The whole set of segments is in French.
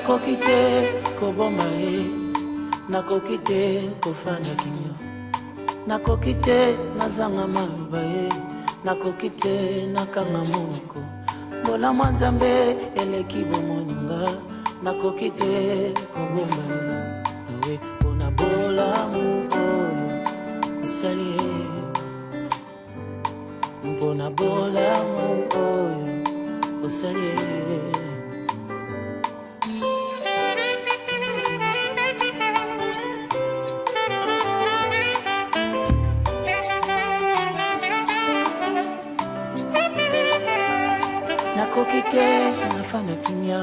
nakoki te koboma ye, nakoki te kofanda kinyo, nakoki te nazanga maloba ye, nakoki te nakanga monoko. Mbola mwa Nzambe eleki bomoninga, nakoki te koboma ye. Awe mpona bolamu oyo osali ye, mpona bolamu oyo osali ye. Nakoki te nafanda kimia,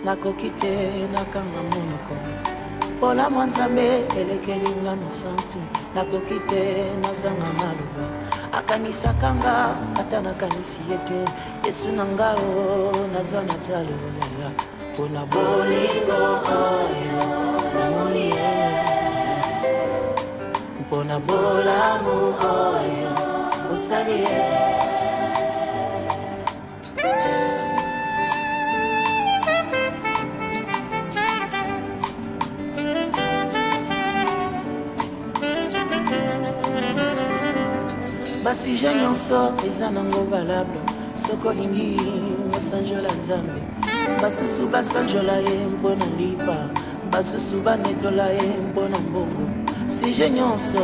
nakoki te nakanga monoko. Mbola mwa Nzambe elekelinga mosantu, nakoki te nazanga maloba. Akanisaka nga ata nakanisi ye te, Yesu na nga o nazwa na talo yaya. Mpona bolingo oyo namoni ye, mpona bolamu oyo osali ye. Basujet nyonso eza nango valable, soko lingi basanjola Nzambe. Basusu basanjola ye mpona lipa, basusu banetola ye mpona mbongo. Sujet nyonso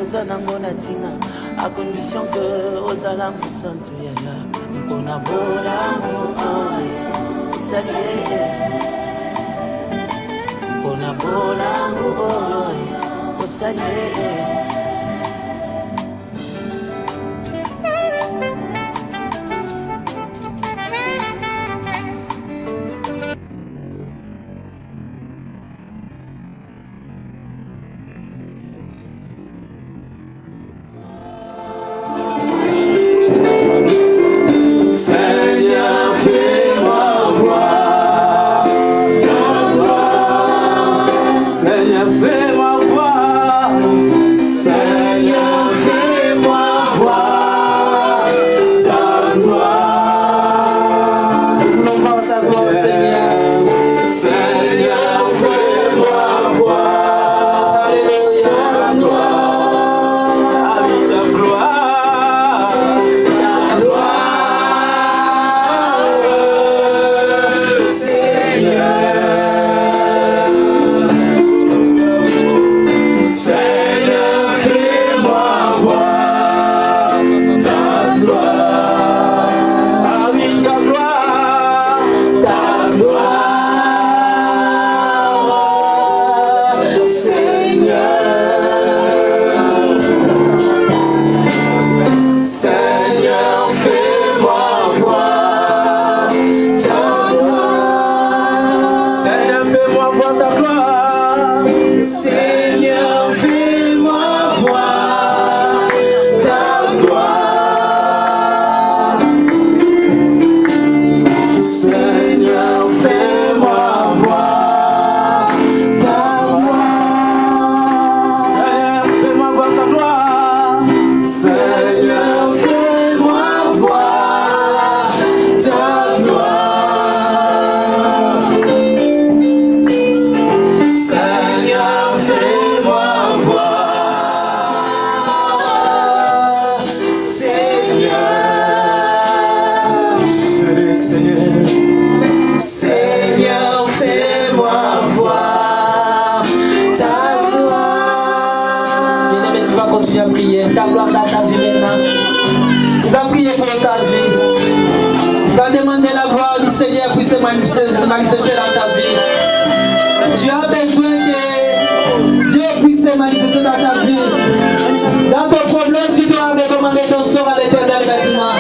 eza nango na tina, a condition que ozala mosantu yaya. Mpona bolamu oyo osali ye, mpona bolamu oyo osali ye. Ta gloire dans ta vie maintenant. Tu vas prier pour ta vie. Tu vas demander la gloire du Seigneur pour se manifester dans ta vie. Tu as besoin que Dieu puisse se manifester dans ta vie. Dans ton problème, tu dois recommander ton sort à l'Éternel maintenant.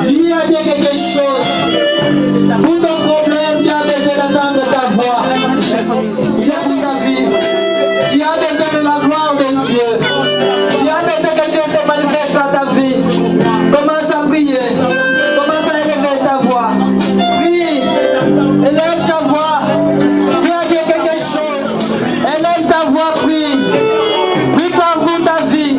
Dis à Dieu quelque chose. Pour ton problème, tu as besoin d'attendre ta voix. Il est pour ta vie. Tu as besoin de la gloire de Dieu. Tu as besoin que Dieu se manifeste dans ta vie. Commence à prier. Commence à élever ta voix. Prie. Élève ta voix. Tu as dit quelque chose. Élève ta voix, prie. Prie pour ta vie.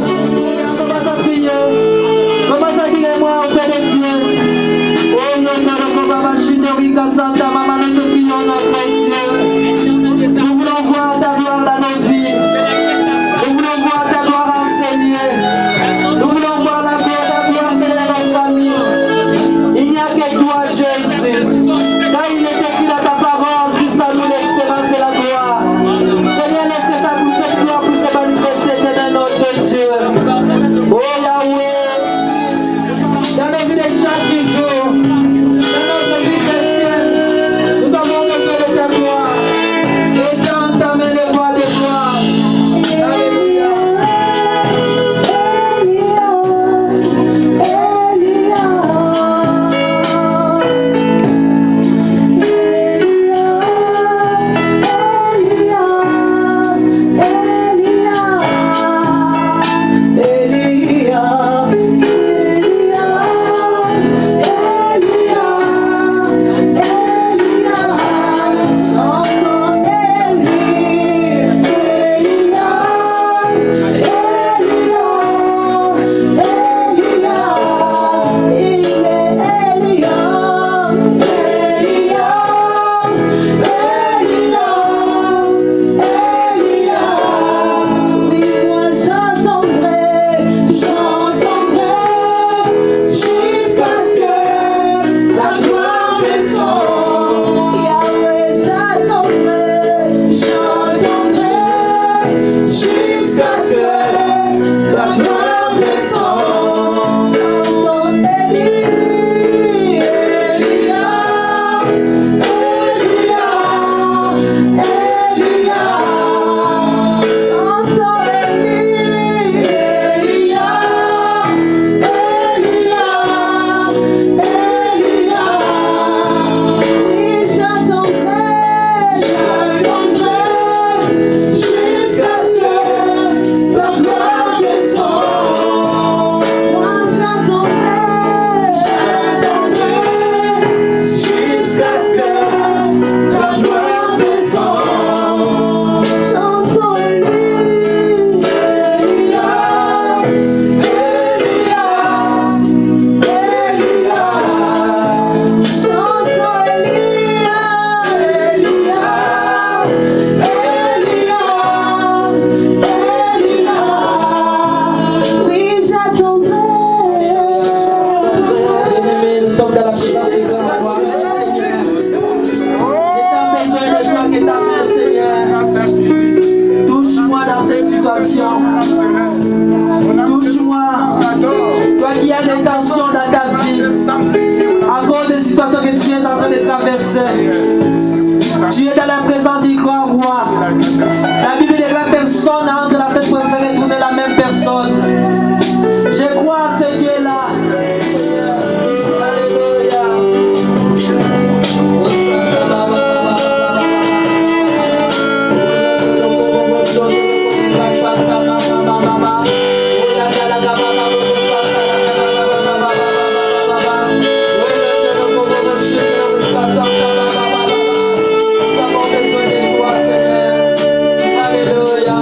Je crois à ce Dieu-là. Alléluia.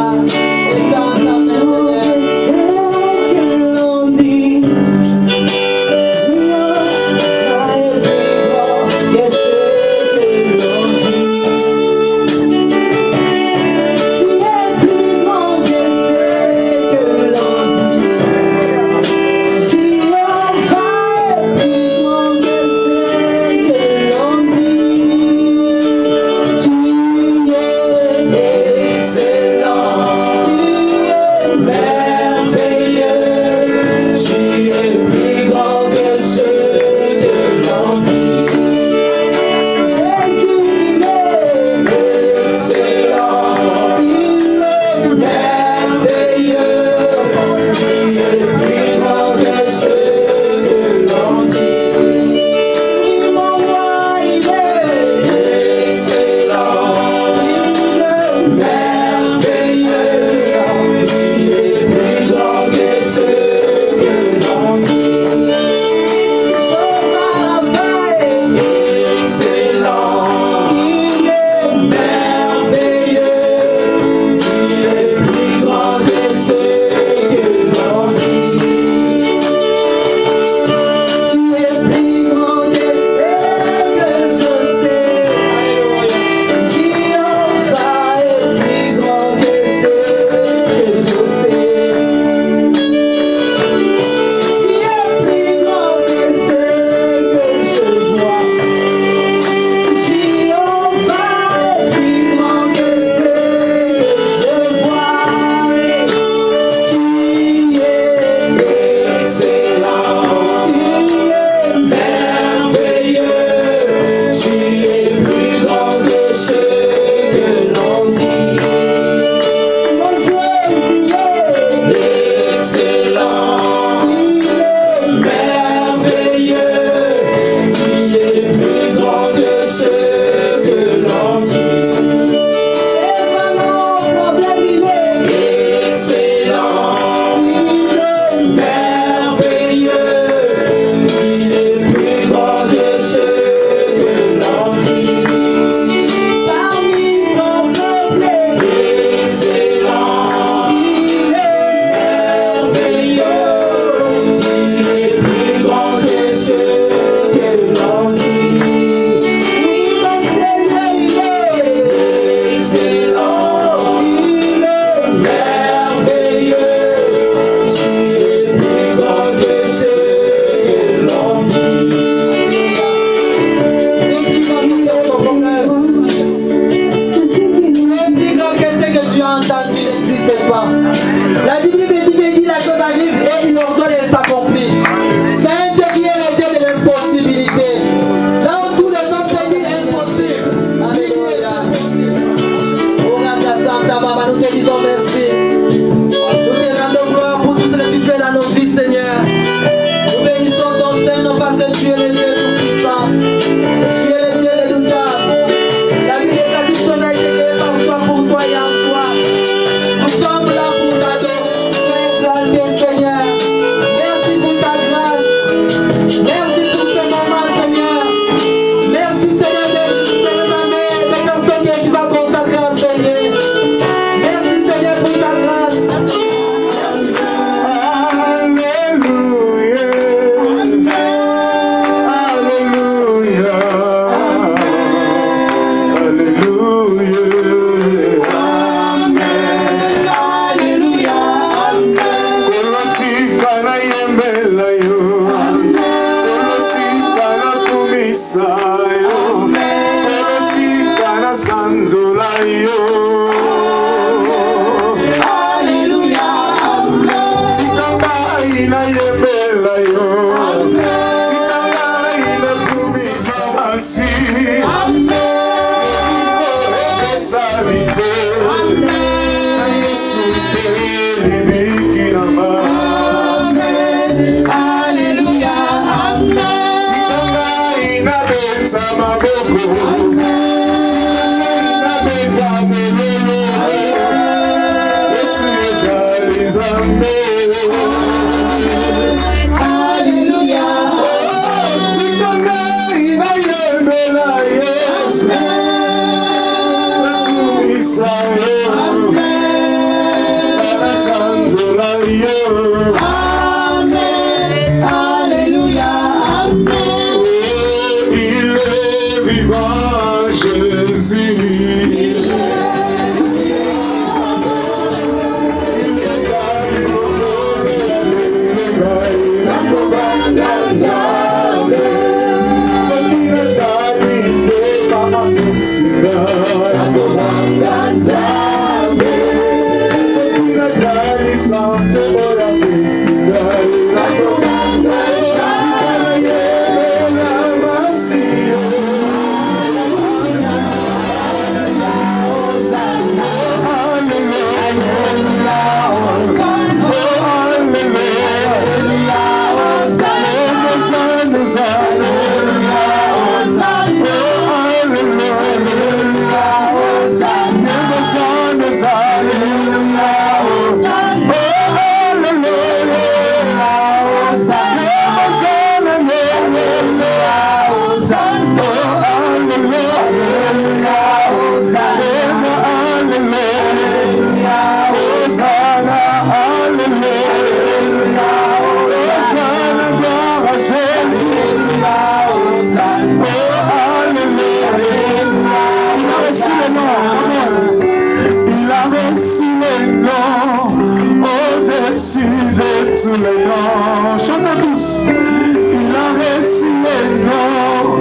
tous les noms. Chantez tous. Il a reçu les noms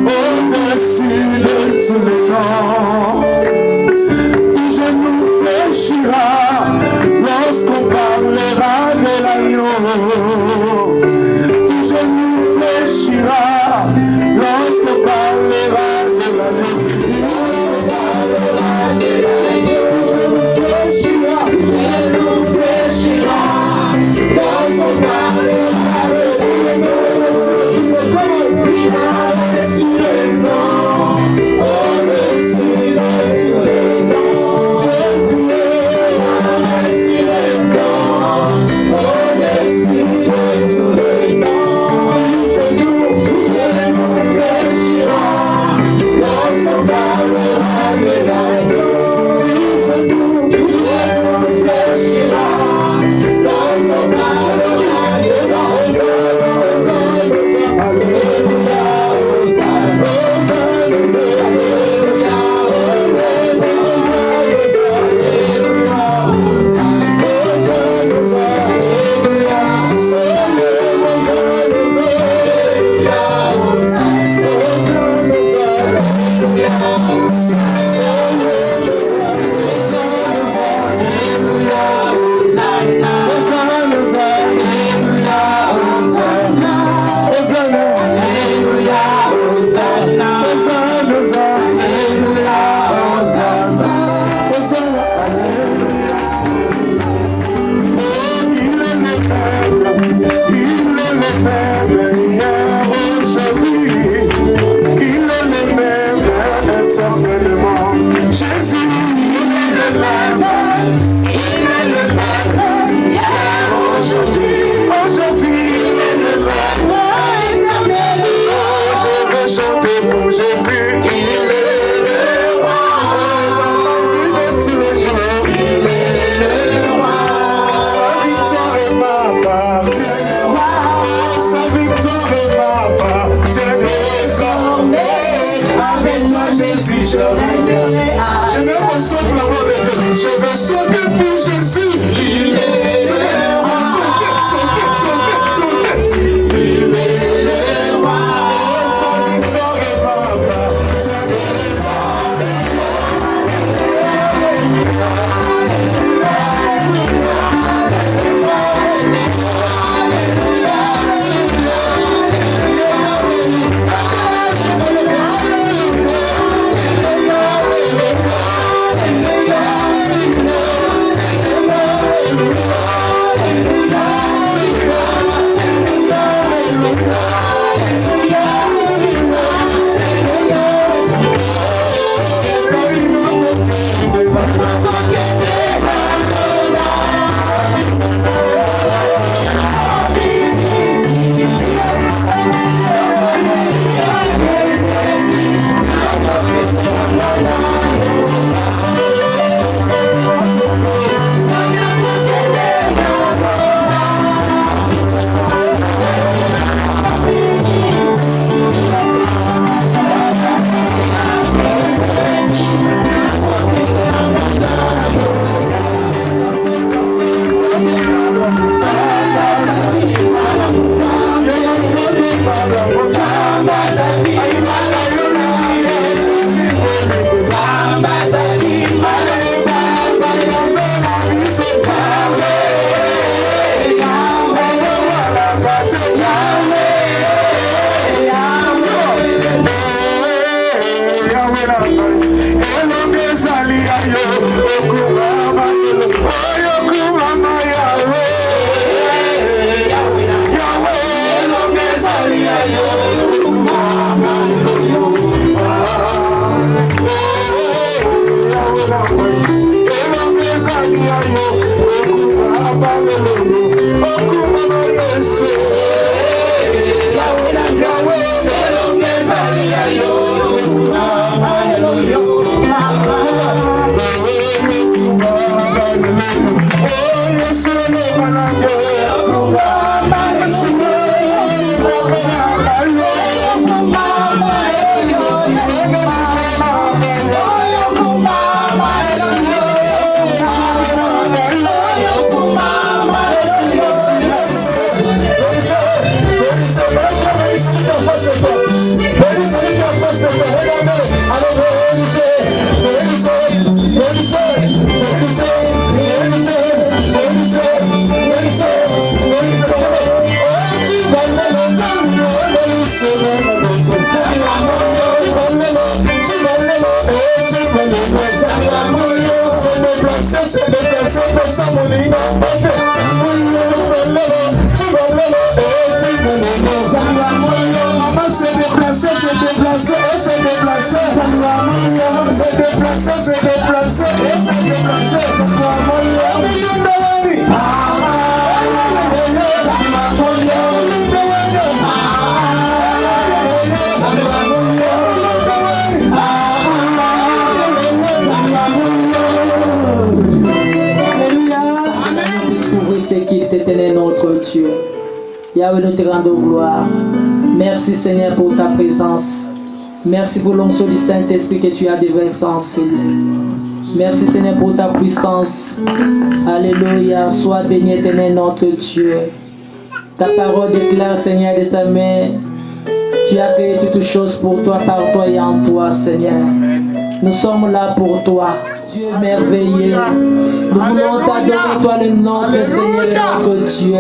au-dessus de tous les noms. Tout genou fléchira lorsqu'on parlera de l'agneau. Tout genou fléchira lorsqu'on parlera de l'agneau. Notre Dieu. Yahweh, nous te rendons gloire. Merci Seigneur pour ta présence. Merci pour l'onction du Saint-Esprit que tu as déversé, Seigneur. Merci Seigneur pour ta puissance. Alléluia. Sois béni éternel notre Dieu. Ta parole déclare Seigneur de sa main. Tu as créé toutes choses pour toi, par toi et en toi Seigneur. Nous sommes là pour toi. Dieu merveilleux. Nous voulons t'adorer, toi le notre Seigneur et notre Dieu.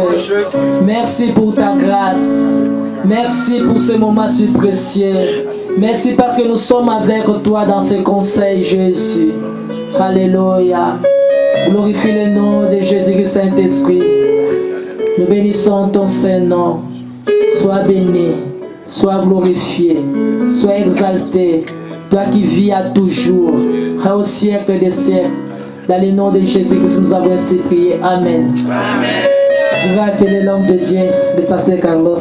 Merci pour ta grâce. Merci pour ce moment si précieux. Merci parce que nous sommes avec toi dans ce conseil, Jésus. Alléluia. Glorifie le nom de Jésus-Christ Saint-Esprit. Nous bénissons ton Saint-Nom. Sois béni, sois glorifié, sois exalté. Toi qui vis à toujours, au siècle des siècles. Dans le nom de Jésus-Christ, nous avons ainsi prié. Amen. Amen. Je vais appeler l'homme de Dieu, le pasteur Carlos.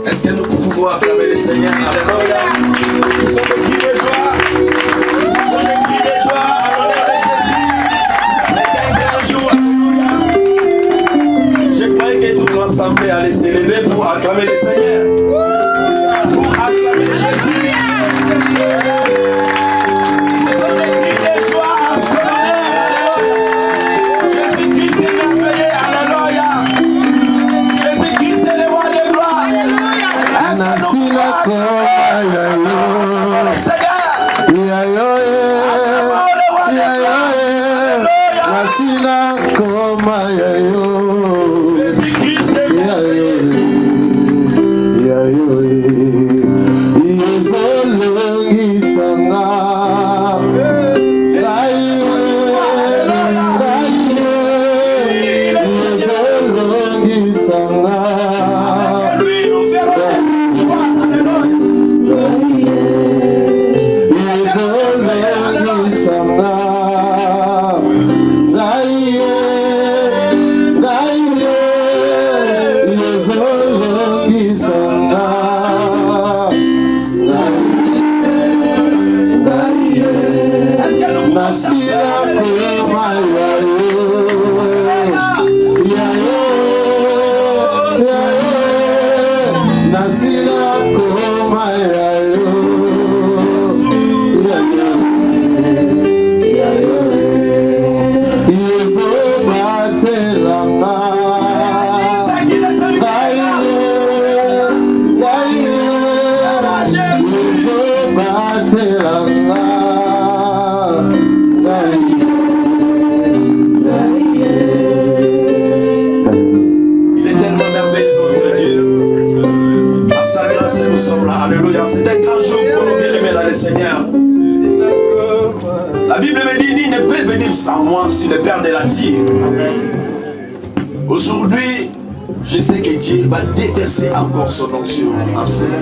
Est-ce que nous pouvons acclamer le Seigneur? Alléluia. Nous sommes des cris de joie. Nous sommes des cris de joie à l'honneur de Jésus. C'est un grand jour. Je croyais que tout l'ensemble allait se lever pour acclamer le Seigneur. Pour acclamer Jésus. Nous sommes des cris de joie à son honneur. Alléluia. Jésus-Christ est merveilleux. Alléluia. Jésus-Christ est le roi de gloire. Alléluia. Nasila koma yayo sans moi si le Père ne l'attire. Aujourd'hui, je sais que Dieu va déverser encore son onction en cela.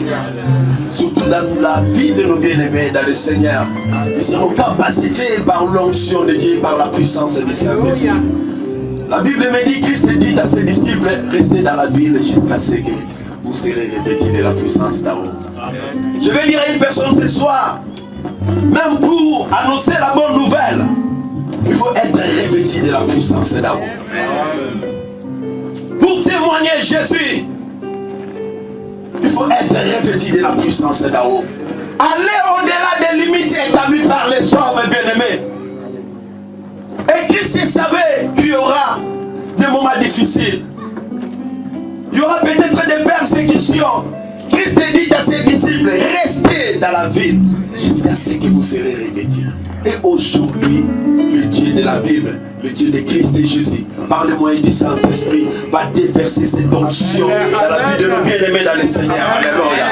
Surtout dans la vie de nos bien-aimés, dans le Seigneur. Ils seront capacités par l'onction de Dieu, par la puissance du Saint-Esprit. La Bible me dit, Christ dit à ses disciples, restez dans la ville jusqu'à ce que vous serez revêtus de la puissance d'en haut. Je vais dire à une personne ce soir, même pour annoncer la bonne nouvelle, il faut être revêtu de la puissance d'en haut. Pour témoigner Jésus, il faut être revêtu de la puissance d'en haut. Aller au-delà des limites établies par les hommes bien-aimés. Et Christ savait qu'il y aura des moments difficiles. Il y aura peut-être des persécutions. Christ dit à ses disciples, restez dans la ville jusqu'à ce que vous serez revêtus. Et aujourd'hui, le Dieu de la Bible, le Dieu de Christ et Jésus, par le moyen du Saint-Esprit, va déverser cette onction dans la vie de nos bien-aimés dans le Seigneur. Alléluia.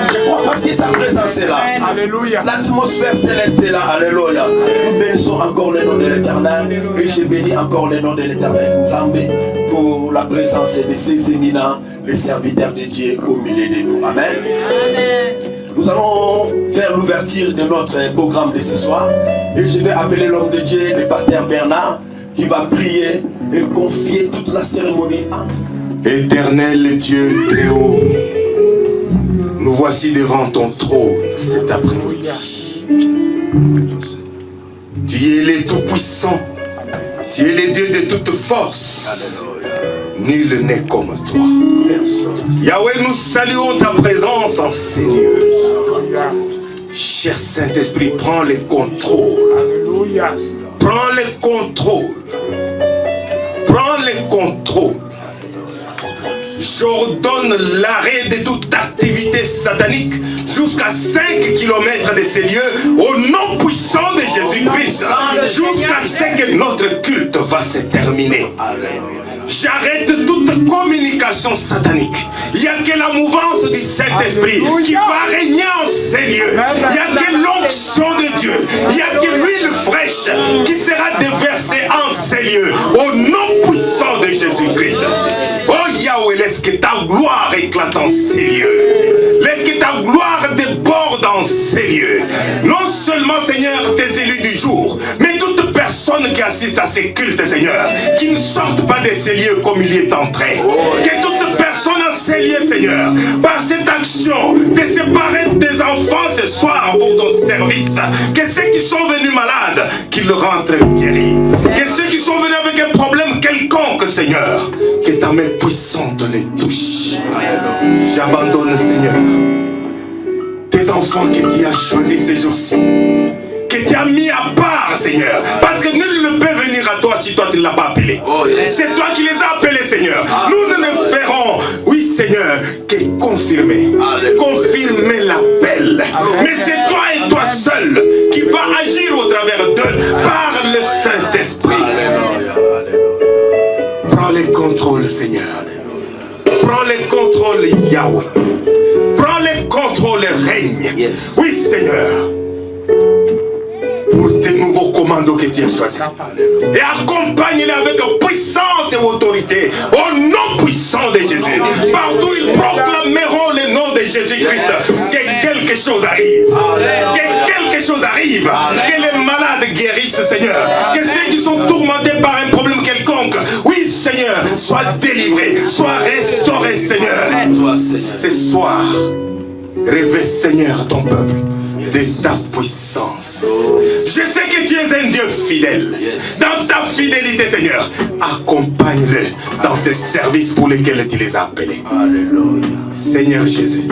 Je crois parce que sa présence est là. Alléluia. L'atmosphère céleste est là. Alléluia. Nous bénissons encore le nom de l'Éternel. Et je bénis encore le nom de l'Éternel. Nzambe pour la présence de ces éminents, les serviteurs de Dieu au milieu de nous. Amen. Nous allons faire l'ouverture de notre programme de ce soir. Et je vais appeler l'homme de Dieu, le pasteur Bernard, qui va prier et confier toute la cérémonie à nous. Éternel Dieu très haut, nous voici devant ton trône cet après-midi. Tu es le Tout-Puissant, tu es le Dieu de toute force. Nul n'est comme toi. Yahweh, nous saluons ta présence en ces lieux. Cher Saint-Esprit, prends le contrôle. Prends le contrôle. Prends le contrôle. J'ordonne l'arrêt de toute activité satanique jusqu'à 5 km de ces lieux au nom puissant de Jésus-Christ, jusqu'à ce que notre culte va se terminer. J'arrête toute communication satanique. Il n'y a que la mouvance du Saint-Esprit qui va régner en ces lieux. Il n'y a que l'onction de Dieu. Il n'y a que l'huile fraîche qui sera déversée en ces lieux au nom puissant de Jésus-Christ. Oh Yahweh, laisse que ta gloire éclate en ces lieux. Laisse que ta gloire déborde en ces lieux. Non seulement, Seigneur, tes élus du jour, mais toute personne qui assiste à ces cultes, Seigneur, qui ne sortent pas de ces lieux comme il y est entré. Que toute personne en ces lieux, Seigneur, par cette action de séparer tes enfants ce soir pour ton service, que ceux qui sont venus malades, qu'ils rentrent guéris. Que ceux qui sont venus avec un problème quelconque, Seigneur, que ta main puissante les touche. J'abandonne, Seigneur, tes enfants que tu as choisis ces jours-ci, que tu as mis à part, Seigneur, parce que nul ne peut venir à toi si toi tu ne l'as pas appelé. C'est toi qui les as appelés, Seigneur. Nous ne ferons, oui Seigneur, que confirmer l'appel. Mais c'est toi et toi seul qui va agir au travers d'eux par le Saint-Esprit. Prends le contrôle, Seigneur. Prends le contrôle, Yahweh. Prends le contrôle, règne. Oui, Seigneur. Pour tes nouveaux commandos que tu as choisis. Et accompagne-les avec puissance et autorité. Au nom puissant de Jésus. Partout ils proclameront le nom de Jésus-Christ. Que quelque chose arrive. Que quelque chose arrive. Que les malades guérissent, Seigneur. Que ceux qui sont tourmentés par un problème quelconque, oui, Seigneur, soient délivrés, soient restaurés, Seigneur. Ce soir, réveille, Seigneur, ton peuple de ta puissance. Je sais que tu es un Dieu fidèle. Dans ta fidélité, Seigneur, accompagne-le dans ces services pour lesquels tu les as appelés. Alléluia. Seigneur Jésus,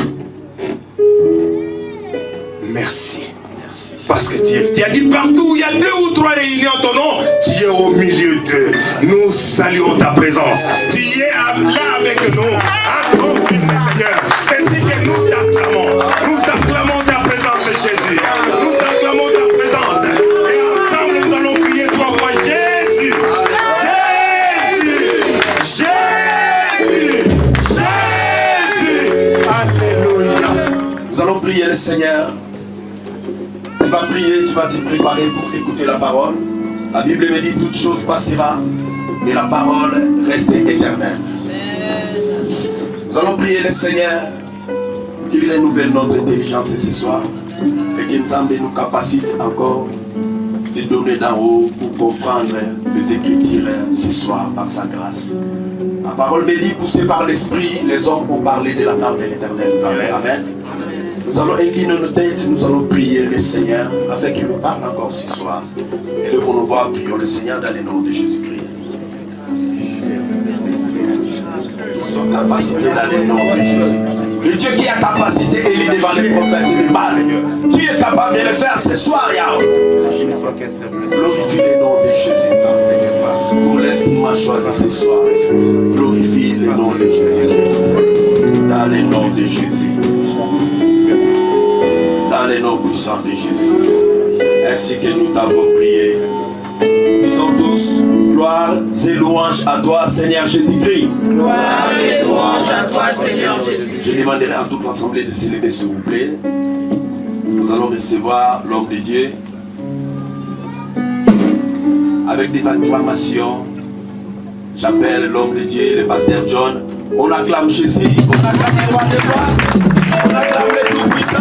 merci. Parce que tu as dit partout où il y a 2 ou 3 réunions en ton nom, tu es au milieu d'eux. Nous saluons ta présence. Tu es là avec nous. Seigneur, c'est ainsi que nous t'acclamons. Nous acclamons ta présence, Jésus. Nous acclamons ta présence. Et ensemble, nous allons crier 3 fois Jésus. Jésus. Jésus. Jésus. Alléluia. Nous allons prier le Seigneur. Tu vas prier, tu vas te préparer pour écouter la parole. La Bible me dit toute chose passera, mais la parole reste éternelle. Nous allons prier le Seigneur qu'il renouvelle notre intelligence ce soir et que Nzambe nous capacite encore de donner d'en haut pour comprendre les Écritures ce soir par sa grâce. La parole me dit, poussée par l'Esprit, les hommes ont parlé de la part de l'Éternel. Amen. Nous allons incliner nos têtes, nous allons prier le Seigneur afin qu'il nous parle encore ce soir. Et devant nos voix, prions le Seigneur dans le nom de Jésus-Christ. Nous sommes capacités dans le nom de Jésus. Le Dieu qui a capacité élu devant les prophètes et les mâles. Tu es capable de le faire ce soir, Yahweh. Glorifie le nom de Jésus. Pour laisse-moi choisir ce soir. Glorifie le nom de Jésus-Christ. Dans le nom de Jésus. Dans le nom puissant de Jésus. Ainsi que nous t'avons prié. Disons tous, gloire et louange à toi, Seigneur Jésus-Christ. Gloire et louange à toi, Seigneur Jésus. Je demanderai à toute l'assemblée de se lever, s'il vous plaît. Nous allons recevoir l'homme de Dieu avec des acclamations. J'appelle l'homme de Dieu, le pasteur John. On acclame Jésus, on acclame le roi des rois, on acclame le Tout-Puissant.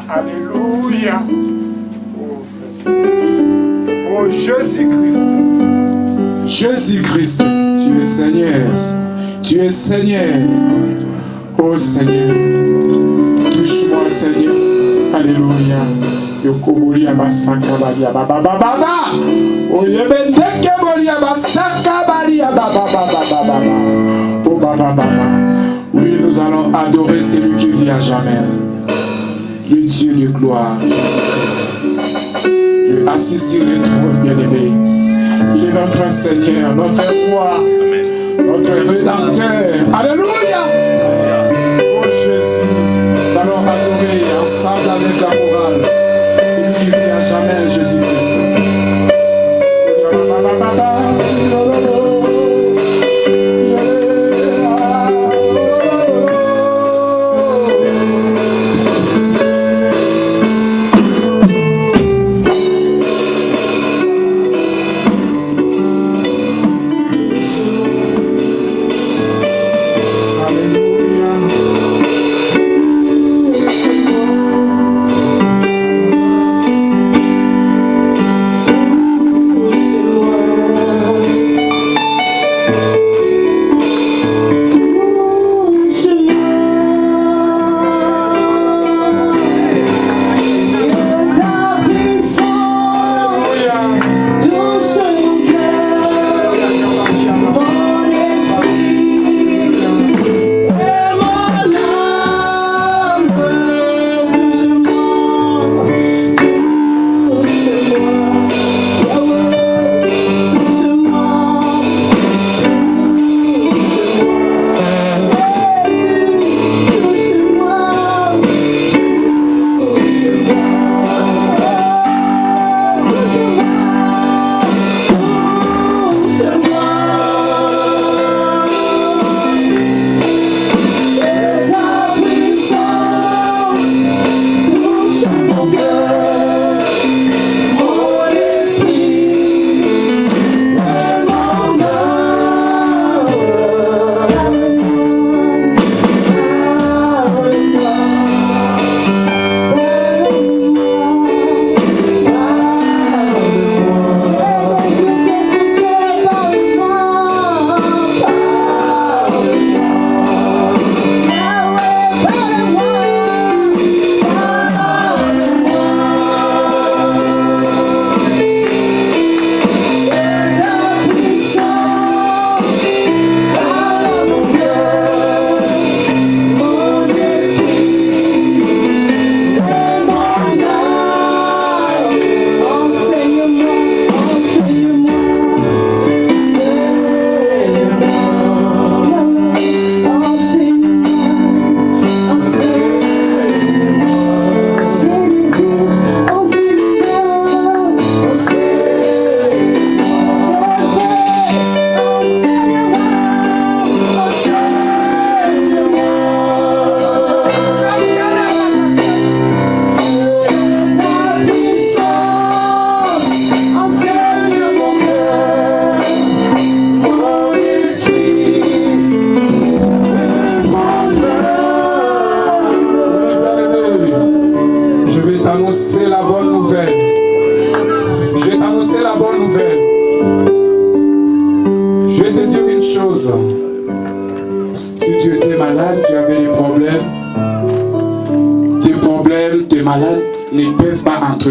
Alléluia. Oh Seigneur. Oh Jésus-Christ. Jésus-Christ, tu es Seigneur. Tu es Seigneur. Oh Seigneur. Touche-moi Seigneur. Alléluia. Yokobolia basaka balia baba baba. Oyebendeke bolia basaka balia baba baba. Oh baba baba. Oui, nous allons adorer celui qui vit à jamais. Le Dieu de gloire, Jésus-Christ. Le assis sur le trône bien-aimé. Il est notre Seigneur, notre roi, notre Rédempteur. Alléluia. Oh Jésus, nous allons adorer ensemble avec la morale. Celui qui vit à jamais, Jésus-Christ.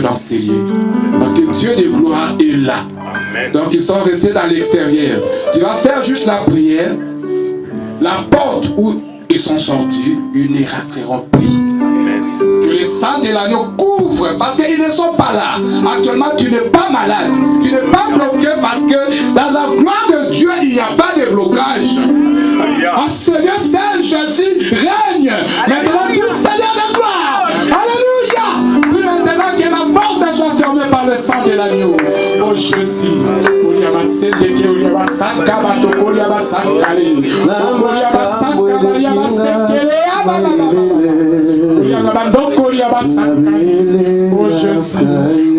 Dans ces lieux. Parce que Dieu de gloire est là. Amen. Donc ils sont restés dans l'extérieur. Tu vas faire juste la prière. La porte où ils sont sortis, une miracle est remplie. Que le sang de l'agneau couvre. Parce qu'ils ne sont pas là. Actuellement, tu n'es pas malade. Tu n'es pas bloqué parce que dans la gloire de Dieu, il n'y a pas de blocage. Ah, Seigneur Saint Jésus règne. Maintenant, tu es Seigneur de gloire. Alléluia. Puis maintenant que la porte soit fermée par le sang de l'agneau. Oh Jésus.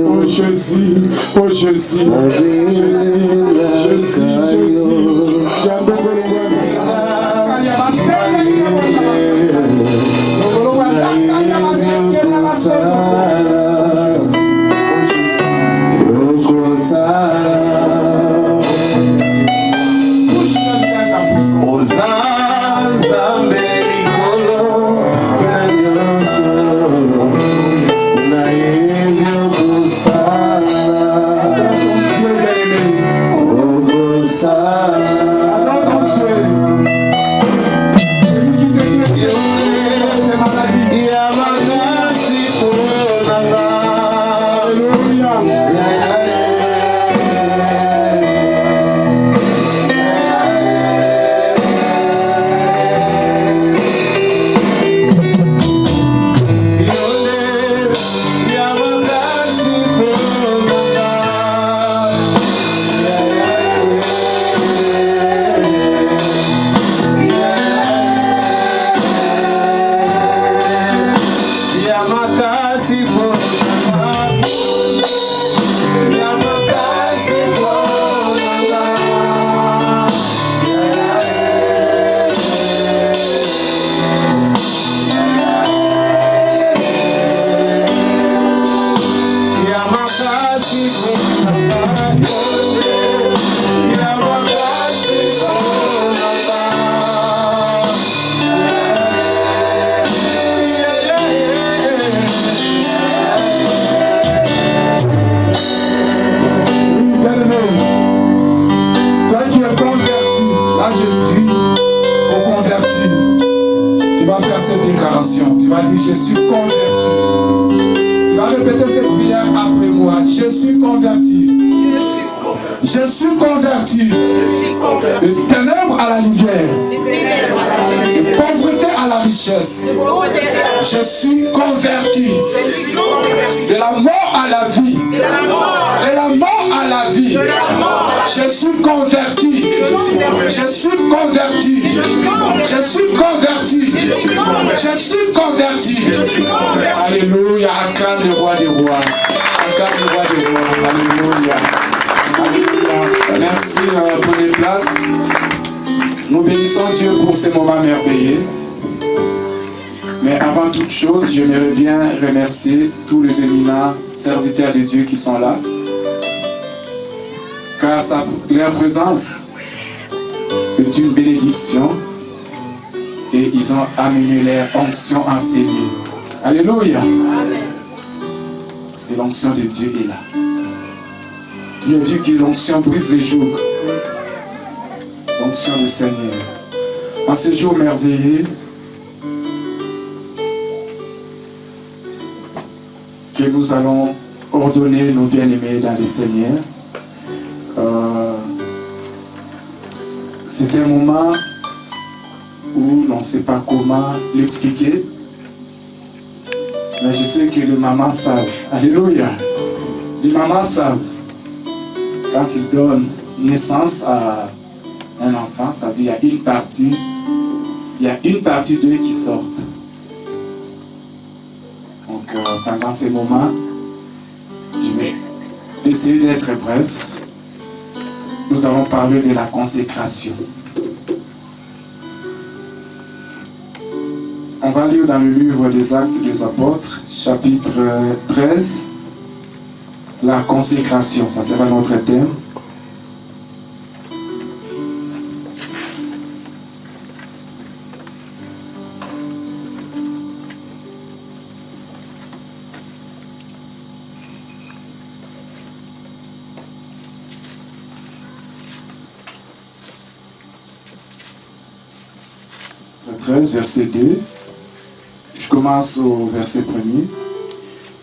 Oh Jésus, oh Jésus, oh Jésus, Jésus, Tu vas dire, je suis converti. Tu vas répéter cette prière après moi. Je suis converti. Je suis converti. De ténèbres à la lumière. De pauvreté à la richesse. Je suis converti. De la mort à la vie. De la mort à la vie. Je suis converti. Je suis converti. Je suis converti. Je suis converti. Alléluia. Acclame le roi des rois. Acclame le roi des rois. Alléluia. Alléluia. Merci pour les places. Nous bénissons Dieu pour ces moments merveilleux. Mais avant toute chose, j'aimerais bien remercier tous les éminents serviteurs de Dieu qui sont là. Car leur présence est une bénédiction et ils ont amené leur onction en ces lieux. Alléluia. Parce que l'onction de Dieu est là. Il a dit que l'onction brise les jougs. L'onction du Seigneur. En ces jours merveilleux, que nous allons ordonner nos bien-aimés dans le Seigneur. C'est un moment où l'on ne sait pas comment l'expliquer, mais je sais que les mamans savent. Alléluia. Les mamans savent. Quand ils donnent naissance à un enfant, ça veut dire qu'il y a une partie d'eux qui sortent. Donc pendant ces moments, je vais essayer d'être bref. Nous allons parler de la consécration. On va lire dans le livre des Actes des Apôtres, chapitre 13, la consécration, ça sera notre thème. Verset 2, je commence au verset 1er.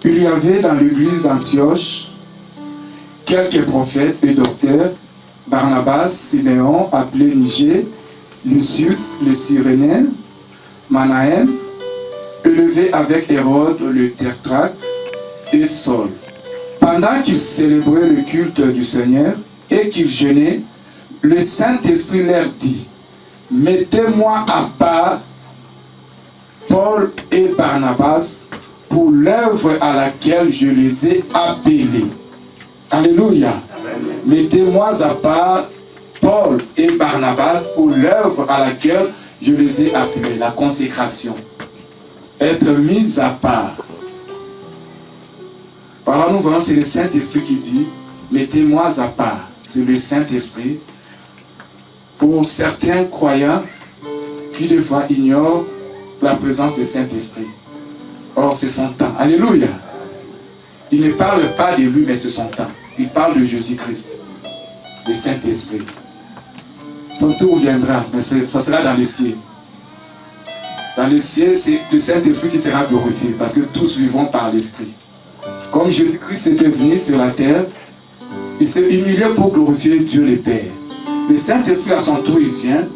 Il y avait dans l'église d'Antioche quelques prophètes et docteurs, Barnabas, Siméon, appelé Niger, Lucius le Cyrénien, Manahem, élevé avec Hérode le Tetrarque et Saul. Pendant qu'ils célébraient le culte du Seigneur et qu'ils jeûnaient, le Saint-Esprit leur dit: mettez-moi à part Paul et Barnabas pour l'œuvre à laquelle je les ai appelés. Alléluia. Mettez-moi à part Paul et Barnabas pour l'œuvre à laquelle je les ai appelés. La consécration. Être mis à part. Par là, nous voyons, c'est le Saint-Esprit qui dit: mettez-moi à part. C'est le Saint-Esprit. Pour certains croyants qui des fois ignorent la présence du Saint-Esprit. Or, c'est son temps. Alléluia. Il ne parle pas de lui, mais c'est son temps. Il parle de Jésus-Christ, le Saint-Esprit. Son tour viendra, mais ça sera dans le ciel. Dans le ciel, c'est le Saint-Esprit qui sera glorifié, parce que tous vivront par l'Esprit. Comme Jésus-Christ était venu sur la terre, il s'est humilié pour glorifier Dieu le Père. Le Saint-Esprit, à son tour, il vient,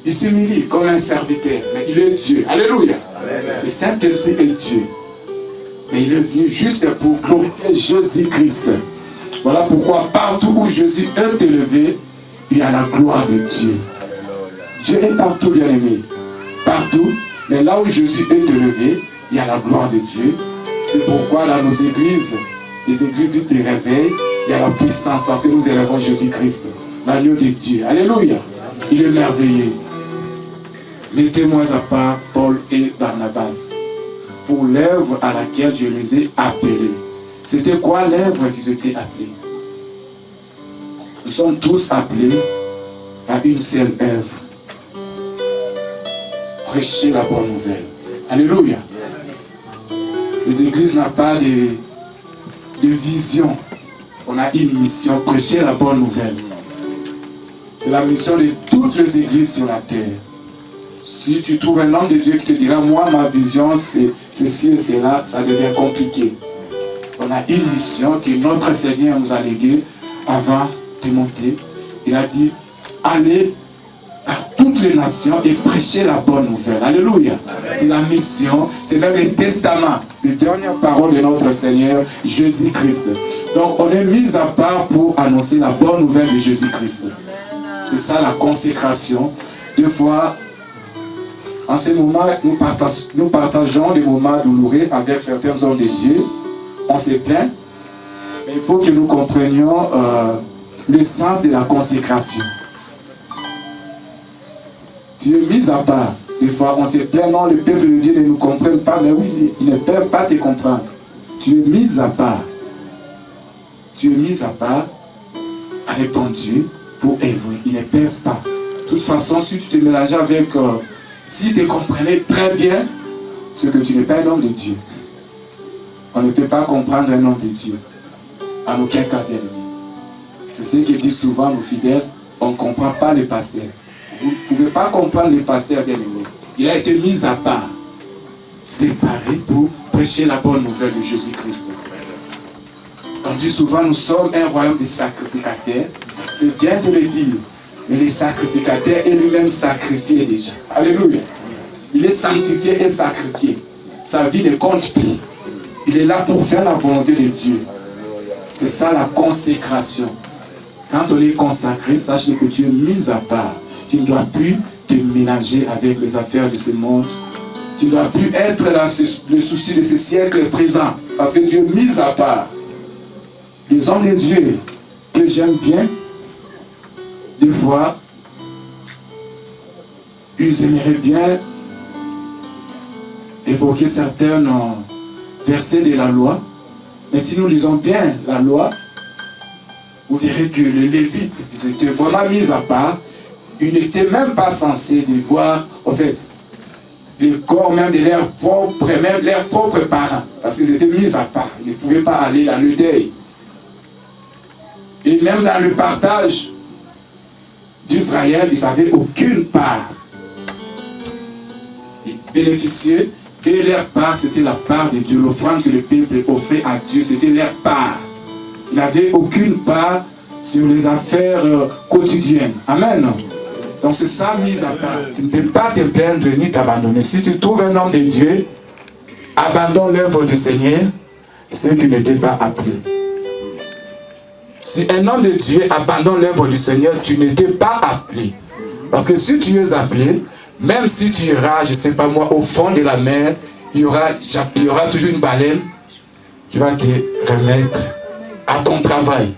il s'humilie comme un serviteur, mais il est Dieu. Alléluia. Amen. Le Saint-Esprit est Dieu. Mais il est venu juste pour glorifier Jésus-Christ. Voilà pourquoi partout où Jésus est élevé, il y a la gloire de Dieu. Dieu est partout, bien aimé. Partout. Mais là où Jésus est élevé, il y a la gloire de Dieu. C'est pourquoi dans nos églises, les églises dites le réveil, il y a la puissance parce que nous élevons Jésus-Christ, l'agneau de Dieu. Alléluia. Il est merveilleux. Mettez-moi à part Paul et Barnabas pour l'œuvre à laquelle je les ai appelés. C'était quoi l'œuvre qu'ils étaient appelés? Nous sommes tous appelés à une seule œuvre. Prêcher la bonne nouvelle. Alléluia. Les églises n'ont pas de vision. On a une mission, prêcher la bonne nouvelle. C'est la mission de toutes les églises sur la terre. Si tu trouves un homme de Dieu qui te dira: moi, ma vision, c'est ceci et cela, ça devient compliqué. On a une mission que notre Seigneur nous a léguée avant de monter. Il a dit: allez par toutes les nations et prêcher la bonne nouvelle. Alléluia. C'est la mission, c'est même le testament, les dernières paroles de notre Seigneur Jésus-Christ. Donc on est mis à part pour annoncer la bonne nouvelle de Jésus-Christ. C'est ça la consécration. Des fois, en ces moments, nous partageons des moments douloureux avec certains hommes de Dieu. On se plaint, mais il faut que nous comprenions le sens de la consécration. Tu es mis à part. Des fois, on se plaint, non, le peuple de Dieu ne nous comprenne pas, mais oui, ils ne peuvent pas te comprendre. Tu es mis à part. Tu es mis à part avec ton Dieu pour œuvrer. Ils ne peuvent pas. De toute façon, si tu te mélanges avec... si tu comprenais très bien ce que tu n'es pas un homme de Dieu, on ne peut pas comprendre un homme de Dieu. En aucun cas, bien aimé. C'est ce que disent souvent nos fidèles: on ne comprend pas les pasteurs. Vous ne pouvez pas comprendre les pasteurs, bien aimé. Il a été mis à part, séparé pour prêcher la bonne nouvelle de Jésus-Christ. On dit souvent: nous sommes un royaume de sacrificateurs. C'est bien de le dire. Mais le sacrificateur est lui-même sacrifié déjà. Alléluia. Il est sanctifié et sacrifié. Sa vie ne compte plus. Il est là pour faire la volonté de Dieu. C'est ça la consécration. Quand on est consacré, sache que tu es mis à part. Tu ne dois plus te mélanger avec les affaires de ce monde. Tu ne dois plus être dans le souci de ce siècle présent. Parce que tu es mis à part. Les hommes de Dieu que j'aime bien, des fois, ils aimeraient bien évoquer certains versets de la loi. Mais si nous lisons bien la loi, vous verrez que les Lévites, ils étaient vraiment mis à part. Ils n'étaient même pas censés de voir, en fait, le corps même de leurs propres parents. Parce qu'ils étaient mis à part. Ils ne pouvaient pas aller dans le deuil. Et même dans le partage d'Israël, ils n'avaient aucune part. Ils bénéficiaient Et leur part, c'était la part de Dieu. L'offrande que le peuple offrait à Dieu, c'était leur part. Il n'avait aucune part sur les affaires quotidiennes. Amen. Donc c'est ça, mise à part. Tu ne peux pas te plaindre ni t'abandonner. Si tu trouves un homme de Dieu, abandonne l'œuvre du Seigneur, c'est qu'il n'était pas appelé. Si un homme de Dieu abandonne l'œuvre du Seigneur, tu n'étais pas appelé. Parce que si tu es appelé, même si tu iras, je ne sais pas moi, au fond de la mer, il y aura toujours une baleine qui va te remettre à ton travail.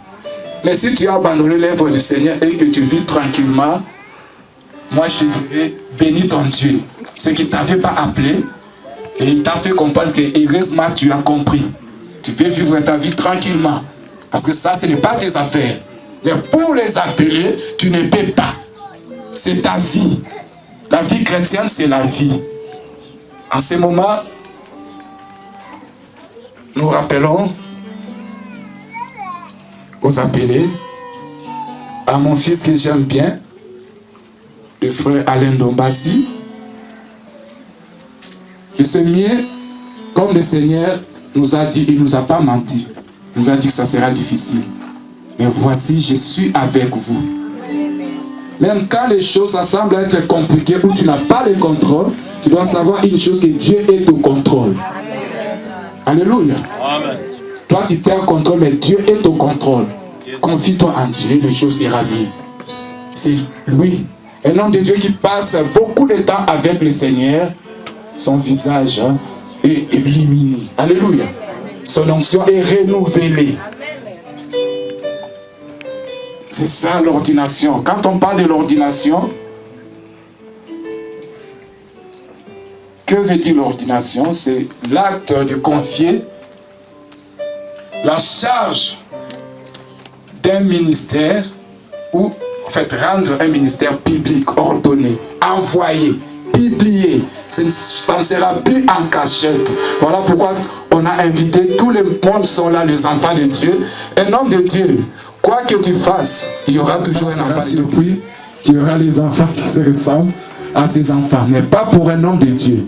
Mais si tu as abandonné l'œuvre du Seigneur et que tu vis tranquillement, moi je te dirais, bénis ton Dieu. Ce qui ne t'avait pas appelé, et il t'a fait comprendre que heureusement tu as compris. Tu peux vivre ta vie tranquillement. Parce que ça, ce n'est pas tes affaires. Mais pour les appeler, tu ne peux pas. C'est ta vie. La vie chrétienne, c'est la vie. En ce moment, nous rappelons aux appelés, à mon fils que j'aime bien, le frère Alain Dombassi, que c'est mieux, comme le Seigneur nous a dit, il ne nous a pas menti. Il nous a dit que ça sera difficile. Mais voici, je suis avec vous. Même quand les choses semblent être compliquées ou tu n'as pas le contrôle, tu dois savoir une chose, que Dieu est au contrôle. Alléluia. Amen. Toi, tu es en contrôle, mais Dieu est au contrôle. Confie-toi en Dieu, les choses iront bien. C'est lui, un homme de Dieu qui passe beaucoup de temps avec le Seigneur, son visage est illuminé. Alléluia. Son onction est renouvelée. C'est ça l'ordination. Quand on parle de l'ordination, que veut dire l'ordination? C'est l'acte de confier la charge d'un ministère ou en fait rendre un ministère public, ordonné, envoyé, publié. Ça ne sera plus en cachette. Voilà pourquoi on a invité, tout le monde sont là, les enfants de Dieu. Un homme de Dieu, quoi que tu fasses, il y aura toujours un enfant de Dieu. Il y aura les enfants qui se ressemblent à ses enfants, mais pas pour un homme de Dieu.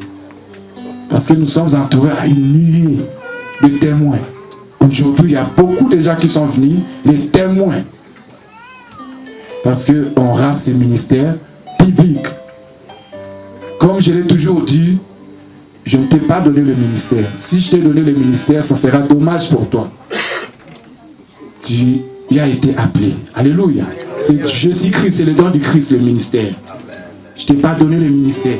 Parce que nous sommes entourés à une nuée de témoins. Aujourd'hui, il y a beaucoup de gens qui sont venus, les témoins. Parce qu'on aura ces ministères publics. Comme je l'ai toujours dit, je ne t'ai pas donné le ministère. Si je t'ai donné le ministère, ça sera dommage pour toi. Tu y as été appelé. Alléluia. C'est Jésus-Christ, c'est le don du Christ, le ministère. Je ne t'ai pas donné le ministère.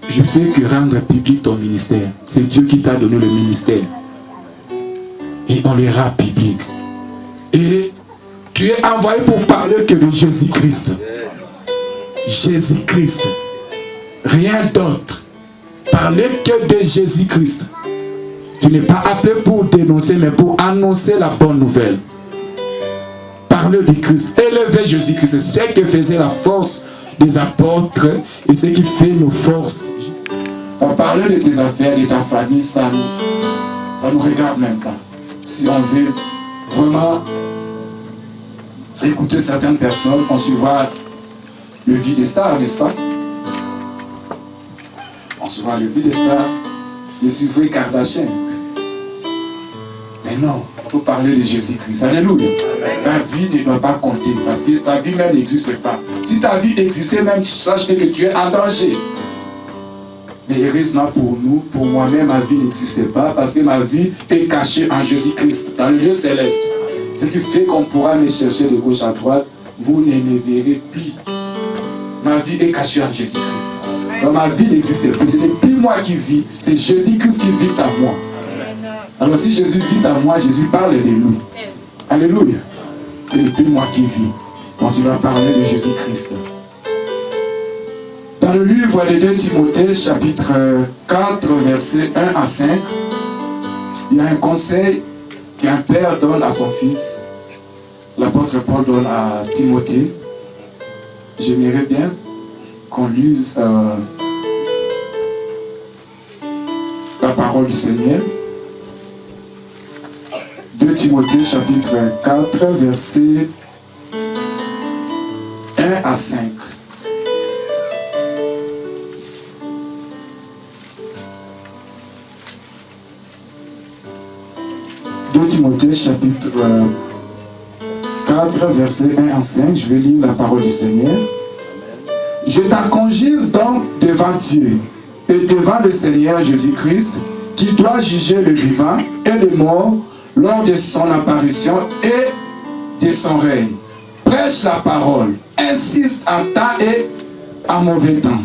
Je fais que rendre public ton ministère. C'est Dieu qui t'a donné le ministère. Et on le rend public. Et tu es envoyé pour parler que de Jésus-Christ. Jésus-Christ. Rien d'autre. Parler que de Jésus-Christ. Tu n'es pas appelé pour dénoncer, mais pour annoncer la bonne nouvelle. Parler du Christ. Élever Jésus-Christ. C'est ce que faisait la force des apôtres et ce qui fait nos forces. On parler de tes affaires, de ta famille, ça nous regarde même pas. Si on veut vraiment écouter certaines personnes, on suivra le vie des stars, n'est-ce pas? On suivra le vie des stars, je suivrai Kardashian. Mais non, il faut parler de Jésus-Christ. Alléluia. Ta vie ne doit pas compter parce que ta vie même n'existe pas. Si ta vie existait même, tu saches que tu es en danger. Mais heureusement pour nous, pour moi-même, ma vie n'existait pas parce que ma vie est cachée en Jésus-Christ, dans le lieu céleste. Ce qui fait qu'on pourra me chercher de gauche à droite, vous ne me verrez plus. Ma vie est cachée en Jésus-Christ. Donc ma vie n'existe plus. Ce n'est plus moi qui vis, c'est Jésus-Christ qui vit en moi. Alors si Jésus vit en moi, Jésus parle de lui. Alléluia. Ce n'est plus moi qui vis. Donc tu vas parler de Jésus-Christ. Dans le livre de 2 Timothée, chapitre 4, versets 1 à 5, il y a un conseil qu'un père donne à son fils. L'apôtre Paul donne à Timothée. J'aimerais bien qu'on lise la parole du Seigneur. 2 Timothée, chapitre 4, versets 1 à 5. 2 Timothée chapitre 4, versets 1 à 5. Je vais lire la parole du Seigneur. Je t'en conjure donc devant Dieu et devant le Seigneur Jésus-Christ, qui doit juger le vivant et le mort lors de son apparition et de son règne. Prêche la parole, insiste en temps et en mauvais temps.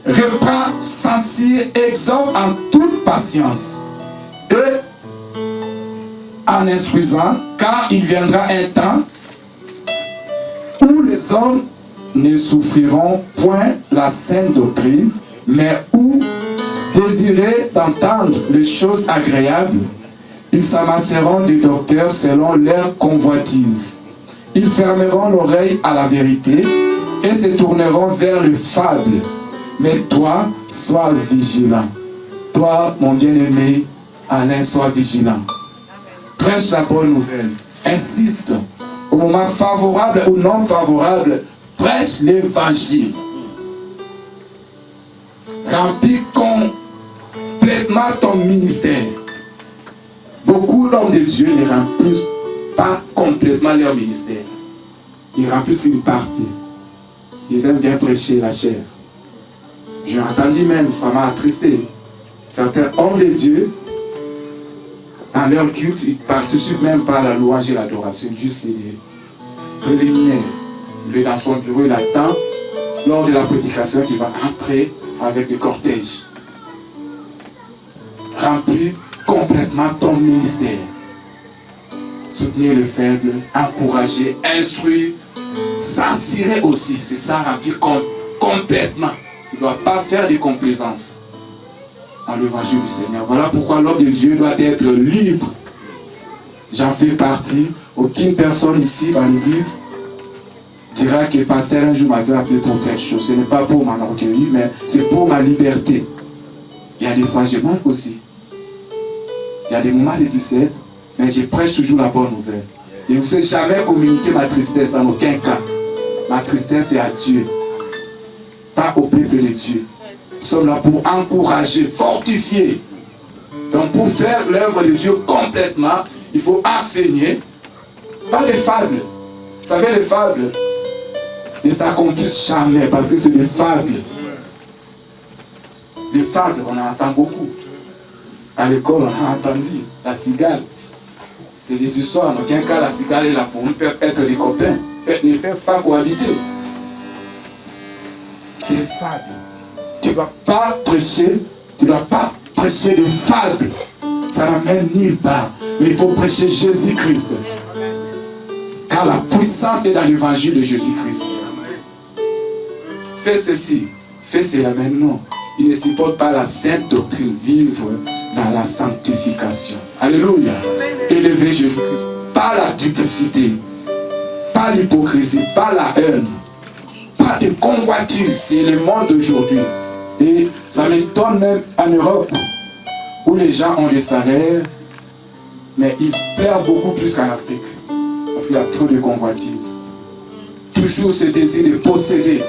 Reprend, censure, exhorte en toute patience et en instruisant, car il viendra un temps où les hommes ne souffriront point la saine doctrine, mais où, désirés d'entendre les choses agréables, ils s'amasseront des docteurs selon leur convoitise. Ils fermeront l'oreille à la vérité et se tourneront vers le fable. Mais toi, sois vigilant. Toi, mon bien-aimé, Alain, sois vigilant. Prêche la bonne nouvelle. Insiste. Au moment favorable ou non favorable, prêche l'évangile. Remplis complètement ton ministère. Beaucoup d'hommes de Dieu ne remplissent pas complètement leur ministère. Ils remplissent une partie. Ils aiment bien prêcher la chair. J'ai entendu même, ça m'a attristé. Certains hommes de Dieu, dans leur culte, ils ne participent même pas à la louange et l'adoration. Dieu, c'est les préliminaires. Lui, dans son bureau, il attend, lors de la prédication, qu'il va entrer avec le cortège. Remplis complètement ton ministère. Soutenir le faible, encourager, instruire, censurer aussi. C'est ça, remplir complètement. Tu ne dois pas faire des complaisances dans l'évangile du Seigneur. Voilà pourquoi l'homme de Dieu doit être libre. J'en fais partie. Aucune personne ici dans l'église dira que le pasteur un jour m'avait appelé pour telle chose. Ce n'est pas pour m'enorgueillir, mais c'est pour ma liberté. Il y a des fois je manque aussi. Il y a des moments de disette, mais je prêche toujours la bonne nouvelle. Je ne vous ai jamais communiqué ma tristesse en aucun cas. Ma tristesse est à Dieu, pas au peuple de Dieu. Nous sommes là pour encourager, fortifier. Donc pour faire l'œuvre de Dieu complètement, il faut enseigner, pas les fables. Vous savez, les fables ne s'accomplissent jamais parce que c'est des fables. Les fables, on en entend beaucoup. À l'école, on a entendu la cigale. C'est des histoires. En aucun cas, la cigale et la fourmi peuvent être des copains. Ils ne peuvent pas cohabiter. C'est des fables. Tu ne dois pas prêcher. Tu ne dois pas prêcher des fables. Ça n'amène nulle part. Mais il faut prêcher Jésus-Christ. Car la puissance est dans l'évangile de Jésus-Christ. Fais ceci. Fais cela maintenant. Il ne supporte pas la sainte doctrine. Vivre dans la sanctification. Alléluia. Élever Jésus-Christ. Pas la duplicité. Pas l'hypocrisie. Pas la haine. Pas de convoitise. C'est le monde d'aujourd'hui. Et ça m'étonne même en Europe, où les gens ont des salaires, mais ils plairent beaucoup plus qu'en Afrique. Parce qu'il y a trop de convoitise. Toujours ce désir de posséder.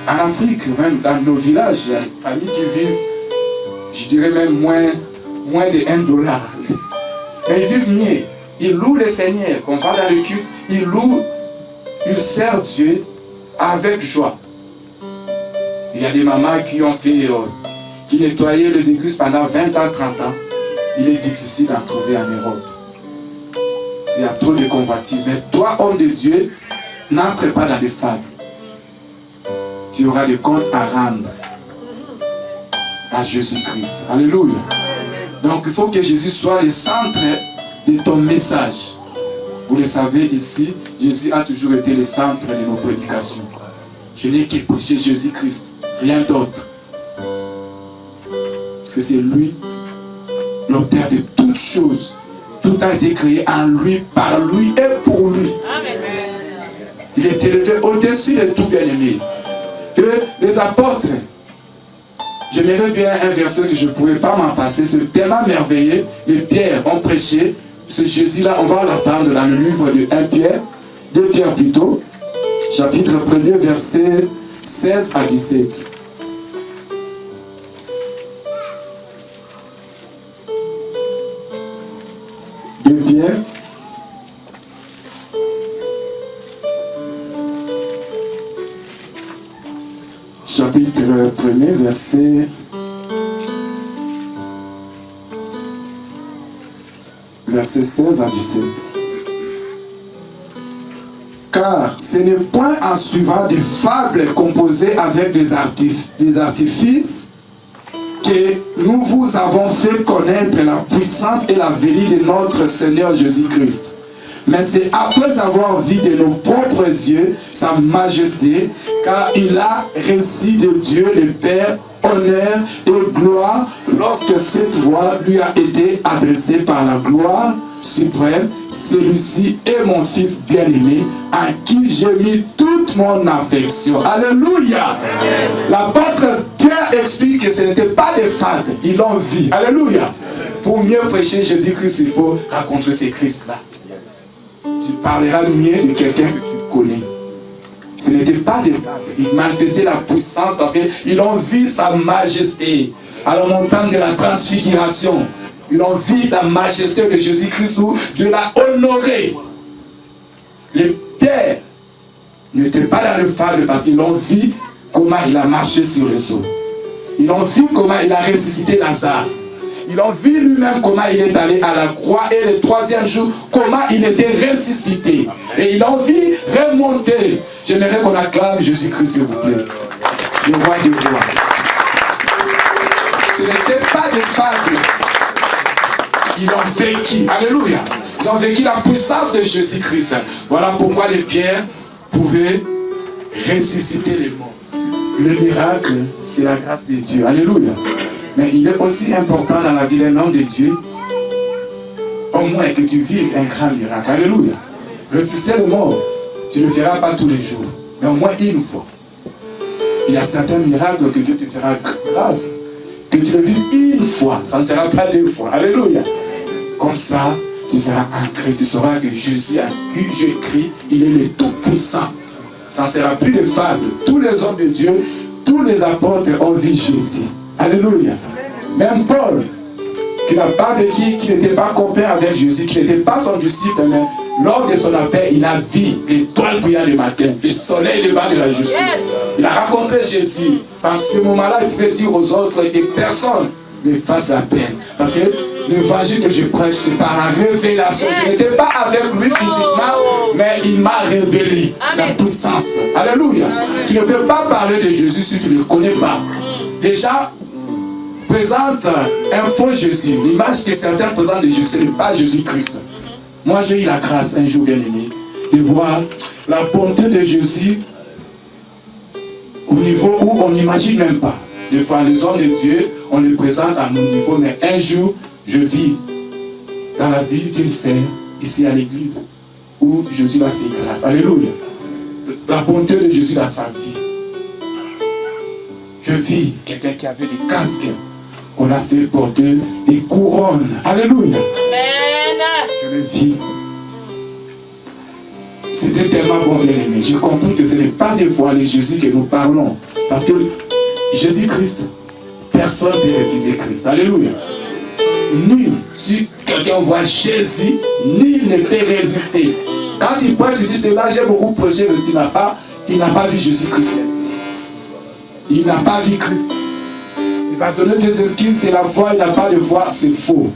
En Afrique, même dans nos villages, il y a des familles qui vivent, je dirais même moins de $1. Mais ils vivent mieux. Ils louent le Seigneur. Quand on va dans le culte, ils louent, ils servent Dieu avec joie. Il y a des mamans qui ont fait, qui nettoyaient les églises pendant 20 ans, 30 ans. Il est difficile d'en trouver en Europe. Il y a trop de convoitise. Mais toi, homme de Dieu, n'entre pas dans les fables. Tu auras des comptes à rendre à Jésus-Christ. Alléluia. Donc il faut que Jésus soit le centre de ton message. Vous le savez ici, Jésus a toujours été le centre de nos prédications. Je n'ai que prêcher Jésus-Christ, rien d'autre. Parce que c'est lui, l'auteur de toutes choses. Tout a été créé en lui, par lui et pour lui. Il est élevé au-dessus de tout bien-aimé. Et les apôtres, j'aimerais bien un verset que je ne pourrais pas m'en passer. C'est tellement merveilleux. Les Pierres ont prêché. Ce Jésus-là, on va l'attendre dans le livre de 1 Pierre, 2 Pierre plutôt, chapitre 1er, verset 16 à 17. 1er. Chapitre 1er, verset 16 à 17. Car ce n'est point en suivant des fables composées avec des artifices que nous vous avons fait connaître la puissance et la venue de notre Seigneur Jésus-Christ. Mais c'est après avoir vu de nos propres yeux sa majesté, car il a reçu de Dieu le Père honneur et gloire lorsque cette voix lui a été adressée par la gloire suprême. Celui-ci est mon fils bien-aimé, à qui j'ai mis toute mon affection. Alléluia. L'apôtre Pierre explique que ce n'était pas des fables, ils l'ont vu. Alléluia. Pour mieux prêcher Jésus-Christ, il faut rencontrer ces Christ-là. Tu parleras mieux de quelqu'un que tu connais. Ce n'était pas des fables. Ils manifestaient la puissance parce qu'ils ont vu sa majesté à la montagne de la transfiguration. Ils ont vu la majesté de Jésus-Christ où Dieu l'a honoré. Les Pierre n'étaient pas dans le fable parce qu'ils ont vu comment il a marché sur les eaux. Ils ont vu comment il a ressuscité Lazare. Ils ont vu lui-même comment il est allé à la croix et le troisième jour, comment il était ressuscité. Et ils ont vu remonter. J'aimerais qu'on acclame Jésus-Christ, s'il vous plaît. Le roi des rois. Ce n'était pas des fables. Ils ont vécu. Alléluia. Ils ont vécu la puissance de Jésus-Christ. Voilà pourquoi les pierres pouvaient ressusciter les morts. Le miracle, c'est la grâce de Dieu. Alléluia. Mais il est aussi important dans la vie d'un homme de Dieu, au moins que tu vives un grand miracle. Alléluia. Ressusciter les morts, tu ne le feras pas tous les jours, mais au moins une fois. Il y a certains miracles que Dieu te fera grâce, que tu le vis une fois, ça ne sera pas deux fois. Alléluia. Comme ça, tu seras ancré, tu sauras que Jésus a qui Dieu écrit, il est le Tout-Puissant. Ça ne sera plus de fables. Tous les hommes de Dieu, tous les apôtres ont vu Jésus. Alléluia. Même Paul, qui n'a pas vécu, qui n'était pas compère avec Jésus, qui n'était pas son disciple, mais lors de son appel, il a vu l'étoile brillant le matin, le soleil levant de la justice. Il a rencontré Jésus. En ce moment-là, il pouvait dire aux autres que personne ne fasse la peine. Parce que l'évangile que je prêche, c'est par la révélation. Je n'étais pas avec lui physiquement, mais il m'a révélé la puissance. Alléluia. Tu ne peux pas parler de Jésus si tu ne le connais pas. Déjà, présente un faux Jésus. L'image que certains présentent de Jésus, ce n'est pas Jésus-Christ. Moi, j'ai eu la grâce un jour, bien aimé, de voir la bonté de Jésus au niveau où on n'imagine même pas. Des fois, les hommes de Dieu, on les présente à mon niveau, mais un jour, je vis dans la vie d'une sœur, ici à l'église, où Jésus m'a fait grâce. Alléluia. La bonté de Jésus dans sa vie. Je vis quelqu'un qui avait des casques. On a fait porter des couronnes. Alléluia. Amen. Je le vis. C'était tellement bon, bien aimé. J'ai compris que ce n'est pas des fois de Jésus que nous parlons. Parce que Jésus-Christ, personne ne peut refuser Christ. Alléluia. Nul, si quelqu'un voit Jésus, nul ne peut résister. Quand il prêche, il dit cela, j'ai beaucoup prêché, mais il n'a pas vu Jésus-Christ. Il n'a pas vu Christ. Il va donner des excuses, c'est la foi, il n'a pas de foi, c'est faux.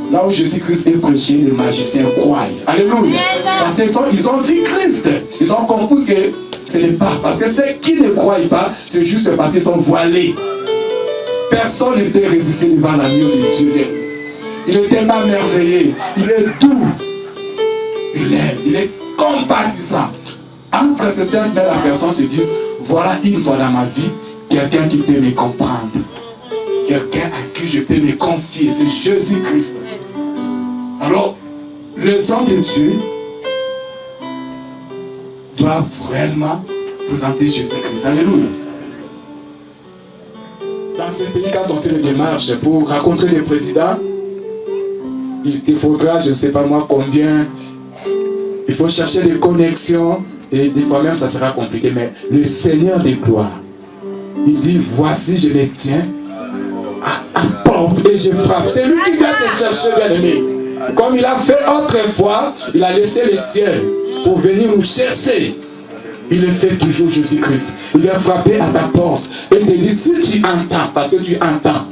Là où Jésus-Christ est prêché, les magiciens croient. Alléluia. Parce qu'ils ont vu Christ. Ils ont compris que ce n'est pas. Parce que ceux qui ne croient pas, c'est juste parce qu'ils sont voilés. Personne ne peut résister devant l'agneau de Dieu. Il est tellement merveilleux. Il est doux. Il est compatissant. Entre ces cinq la personne se dit, voilà une fois dans ma vie, quelqu'un qui peut me comprendre. Quelqu'un à qui je peux me confier. C'est Jésus-Christ. Alors, les hommes de Dieu doivent réellement présenter Jésus-Christ. Alléluia. Dans ce pays, quand on fait une démarche pour rencontrer le président, il te faudra, je ne sais pas moi combien, il faut chercher des connexions et des fois même ça sera compliqué, mais le Seigneur des gloires, il dit, voici je les tiens à porte et je frappe. C'est lui qui vient te chercher, bien aimé. Comme il a fait autrefois, il a laissé les cieux pour venir nous chercher. Il le fait toujours, Jésus-Christ. Il vient frapper à ta porte et te dit, si tu entends, parce que tu entends.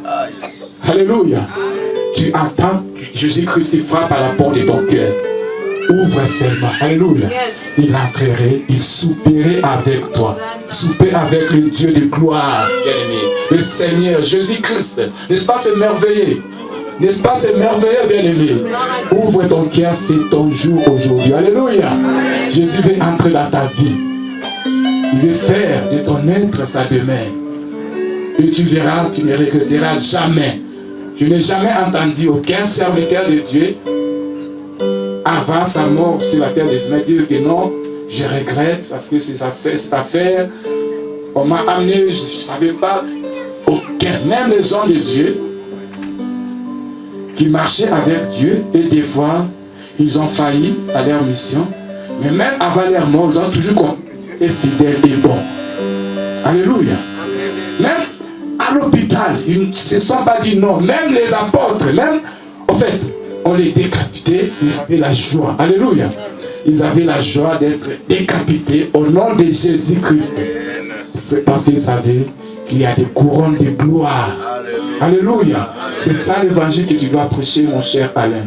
Alléluia. Tu entends, Jésus-Christ il frappe à la porte de ton cœur. Ouvre seulement. Alléluia. Il entrerait, il souperait avec toi. Souper avec le Dieu de gloire, bien-aimé. Le Seigneur, Jésus-Christ. N'est-ce pas ce merveilleux? N'est-ce pas ce merveilleux, bien-aimé? Ouvre ton cœur, c'est ton jour aujourd'hui. Alléluia. Jésus veut entrer dans ta vie. Il veut faire de ton être sa demeure. Et tu verras, tu ne regretteras jamais. Je n'ai jamais entendu aucun serviteur de Dieu avant sa mort sur la terre des humains dire que non, je regrette parce que cette affaire, on m'a amené, je ne savais pas. Aucun, même les hommes de Dieu qui marchaient avec Dieu et des fois, ils ont failli à leur mission. Mais même avant leur mort, ils ont toujours été fidèles et bons. Alléluia. Même à l'hôpital, ils ne se sont pas dit non. Même les apôtres, même, en fait, on les décapitait, ils avaient la joie. Alléluia. Ils avaient la joie d'être décapités au nom de Jésus-Christ. C'est parce qu'ils savaient qu'il y a des couronnes de gloire. Alléluia. C'est ça l'évangile que tu dois prêcher, mon cher Alain.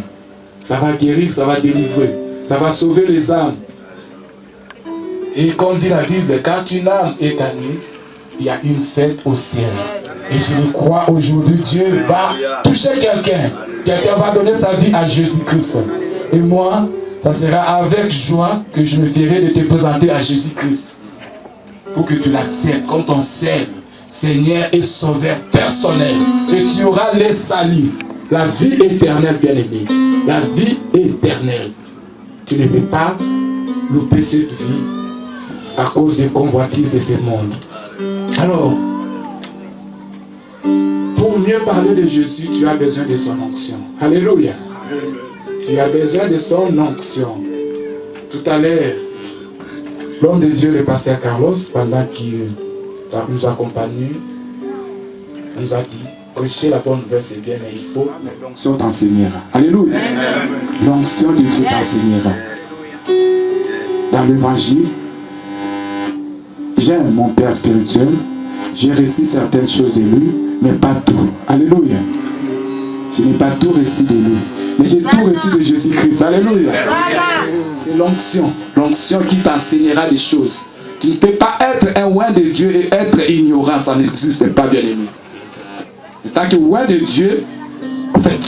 Ça va guérir, ça va délivrer. Ça va sauver les âmes. Et comme dit la Bible, quand une âme est gagnée, il y a une fête au ciel. Et je le crois aujourd'hui, Dieu va toucher quelqu'un. Quelqu'un va donner sa vie à Jésus-Christ. Et moi, ça sera avec joie que je me ferai de te présenter à Jésus-Christ. Pour que tu l'acceptes comme ton Seigneur et Sauveur personnel. Et tu auras les saluts. La vie éternelle, bien-aimé. La vie éternelle. Tu ne peux pas louper cette vie à cause des convoitises de ce monde. Alors, pour mieux parler de Jésus, tu as besoin de son onction. Alléluia. Tu as besoin de son onction. Tout à l'heure, l'homme de Dieu, le pasteur Carlos, pendant qu'il nous accompagnait, nous a dit, prêcher la bonne nouvelle c'est bien, mais il faut l'onction t'enseignera. Alléluia. L'onction de Dieu t'enseignera. Dans l'évangile, j'aime mon père spirituel, j'ai reçu certaines choses de lui, mais pas tout. Alléluia. Je n'ai pas tout reçu de lui, mais j'ai tout reçu de Jésus-Christ. Alléluia. C'est l'onction. L'onction qui t'enseignera des choses. Tu ne peux pas être un oint de Dieu et être ignorant, ça n'existe pas, bien aimé. Tant que oint de Dieu, en fait,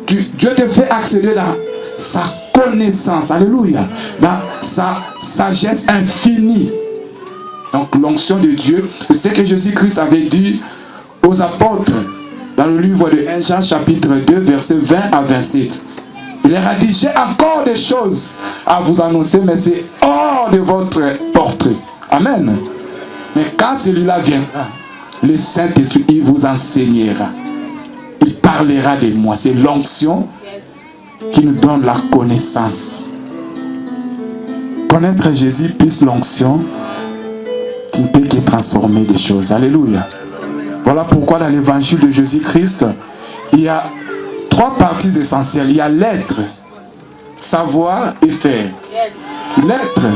Dieu te fait accéder dans sa connaissance. Alléluia. Dans sa sagesse infinie. Donc l'onction de Dieu, c'est ce que Jésus-Christ avait dit aux apôtres dans le livre de 1 Jean chapitre 2 versets 20 à 27. Il leur a dit, j'ai encore des choses à vous annoncer, mais c'est hors de votre portée. Amen. Mais quand celui-là viendra, le Saint-Esprit, il vous enseignera. Il parlera de moi. C'est l'onction qui nous donne la connaissance. Connaître Jésus plus l'onction qui ne peut que transformer des choses. Alléluia. Voilà pourquoi dans l'évangile de Jésus-Christ, il y a 3 parties essentielles. Il y a l'être, savoir et faire. L'être,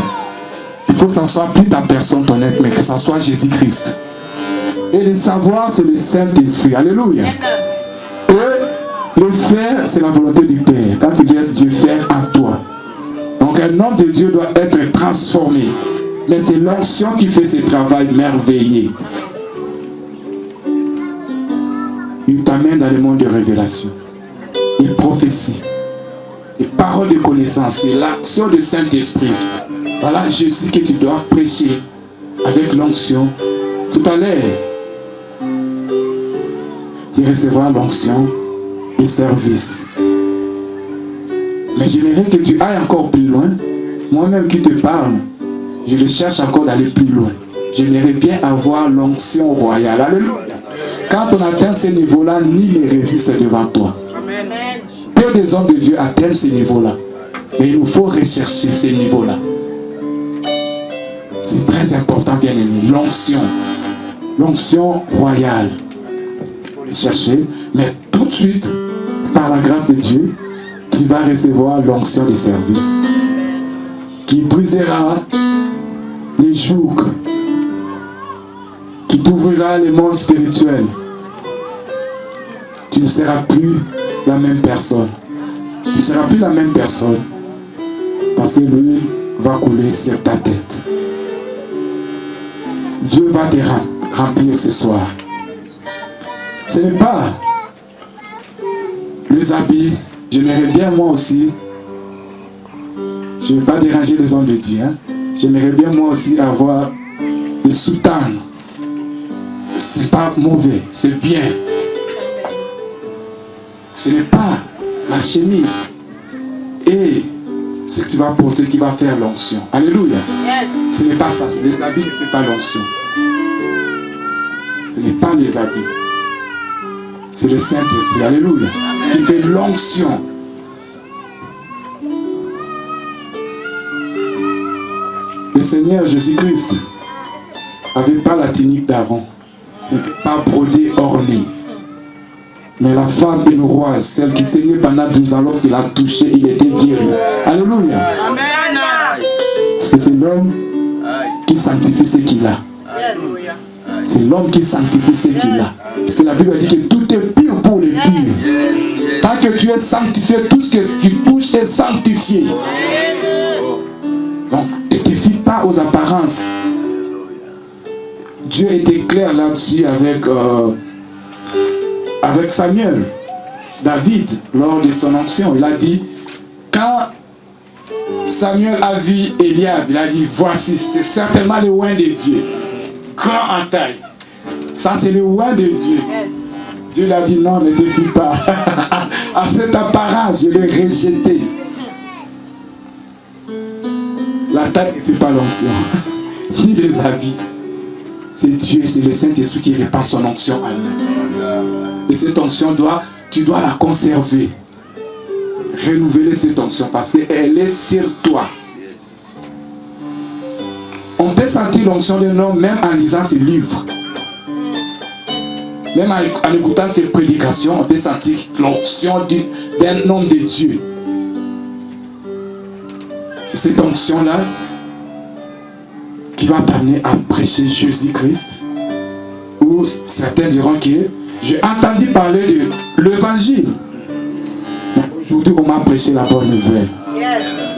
il faut que ça soit plus ta personne, ton être, mais que ça soit Jésus-Christ. Et le savoir, c'est le Saint-Esprit. Alléluia. Et le faire, c'est la volonté du Père. Quand tu laisses Dieu faire en toi. Donc un homme de Dieu doit être transformé. Mais c'est l'onction qui fait ce travail merveilleux. Il t'amène dans le monde de révélation. Il prophétie. Les paroles de connaissance. C'est l'action du Saint-Esprit. Voilà Jésus que tu dois prêcher avec l'onction. Tout à l'heure, tu recevras l'onction et service. Mais j'aimerais que tu ailles encore plus loin. Moi-même qui te parle, je le cherche encore d'aller plus loin. J'aimerais bien avoir l'onction royale. Alléluia. Quand on atteint ce niveau-là, nul ne résiste devant toi. Peu des hommes de Dieu atteignent ce niveau-là. Mais il nous faut rechercher ce niveau-là. C'est très important, bien aimé. L'onction. L'onction royale. Il faut le chercher. Mais tout de suite, par la grâce de Dieu, tu vas recevoir l'onction de service qui brisera les jougs, qui t'ouvrira le monde spirituel. Tu ne seras plus la même personne. Tu ne seras plus la même personne parce que l'huile va couler sur ta tête. Dieu va te remplir ce soir. Ce n'est pas les habits. J'aimerais bien moi aussi, je ne vais pas déranger les hommes de Dieu, hein? J'aimerais bien moi aussi avoir des soutanes. C'est pas mauvais, c'est bien. Ce n'est pas la chemise et ce que tu vas porter qui va faire l'onction. Alléluia. Yes. Ce n'est pas ça. Les habits ne font pas l'onction. Ce n'est pas les habits. C'est le Saint-Esprit. Alléluia. Qui fait l'onction. Le Seigneur Jésus-Christ n'avait pas la tunique d'Aaron. Ce n'était pas brodé, orné. Mais la femme bénoroise, celle qui saignait pendant 12 ans, lorsqu'il a touché, il était guéri. Alléluia. Amen. Parce que c'est l'homme qui sanctifie ce qu'il a. C'est l'homme qui sanctifie ce qu'il a. Parce que la Bible dit que tout est pur pour les purs. Tant que tu es sanctifié, tout ce que tu touches est sanctifié. Donc, ne te fie pas aux apparences. Dieu était clair là-dessus avec Samuel, David, lors de son onction. Il a dit, quand Samuel a vu Eliab, il a dit, voici, c'est certainement le oint de Dieu, grand en taille. Ça, c'est le oint de Dieu. Yes. Dieu lui a dit, non, ne te fie pas. À cette apparence, je l'ai rejeté. La taille ne fait pas l'onction, ni les habits. C'est Dieu, c'est le Saint-Esprit qui répand son onction à nous. Et cette onction, tu dois la conserver. Renouveler cette onction parce qu'elle est sur toi. On peut sentir l'onction d'un homme même en lisant ses livres. Même en écoutant ses prédications, on peut sentir l'onction d'un homme de Dieu. C'est cette onction-là qui va t'amener à prêcher Jésus-Christ. Ou certains diront que j'ai entendu parler de l'évangile. Aujourd'hui, on m'a prêché la bonne nouvelle.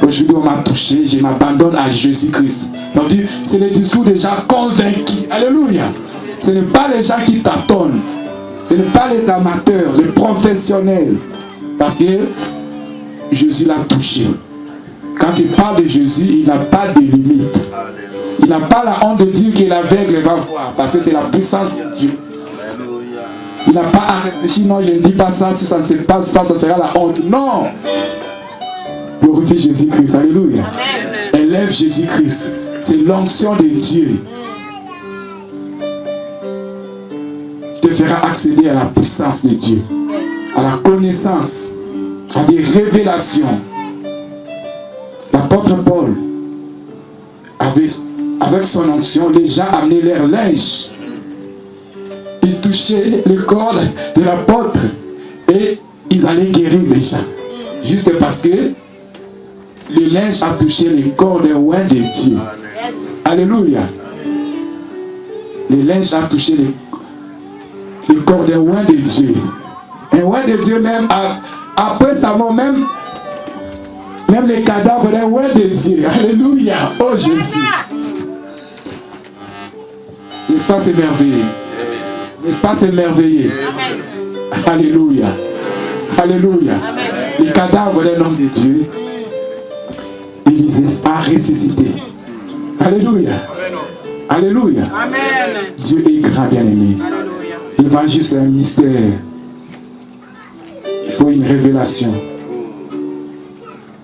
Aujourd'hui, on m'a touché, je m'abandonne à Jésus-Christ. Donc, c'est le discours des gens convaincus. Alléluia. Ce n'est pas les gens qui tâtonnent. Ce n'est pas les amateurs, les professionnels. Parce que Jésus l'a touché. Quand il parle de Jésus, il n'a pas de limite. Il n'a pas la honte de dire que l'aveugle va voir. Parce que c'est la puissance de Dieu. Il n'a pas à réfléchir. Non, je ne dis pas ça. Si ça ne se passe pas, ça sera la honte. Non. Glorifie Jésus-Christ. Alléluia. Élève Jésus-Christ. C'est l'onction de Dieu. Qui te fera accéder à la puissance de Dieu. À la connaissance. À des révélations. L'apôtre Paul, avec son onction, les gens amenaient leur linge. Ils touchaient le corps de l'apôtre et ils allaient guérir les gens. Juste parce que le linge a touché le corps d'un oint de Dieu. Alléluia. Le linge a touché le corps d'un oint de Dieu. Un oint de Dieu même, après sa mort, même les cadavres d'un oint de Dieu. Alléluia. Oh Jésus. N'est-ce pas, c'est merveilleux? N'est-ce pas, c'est merveilleux? Alléluia. Alléluia. Les cadavres d'un homme de Dieu, Élisée a ressuscité. Alléluia. Alléluia. Dieu est grand, bien-aimé. L'évangile, c'est un mystère. Il faut une révélation.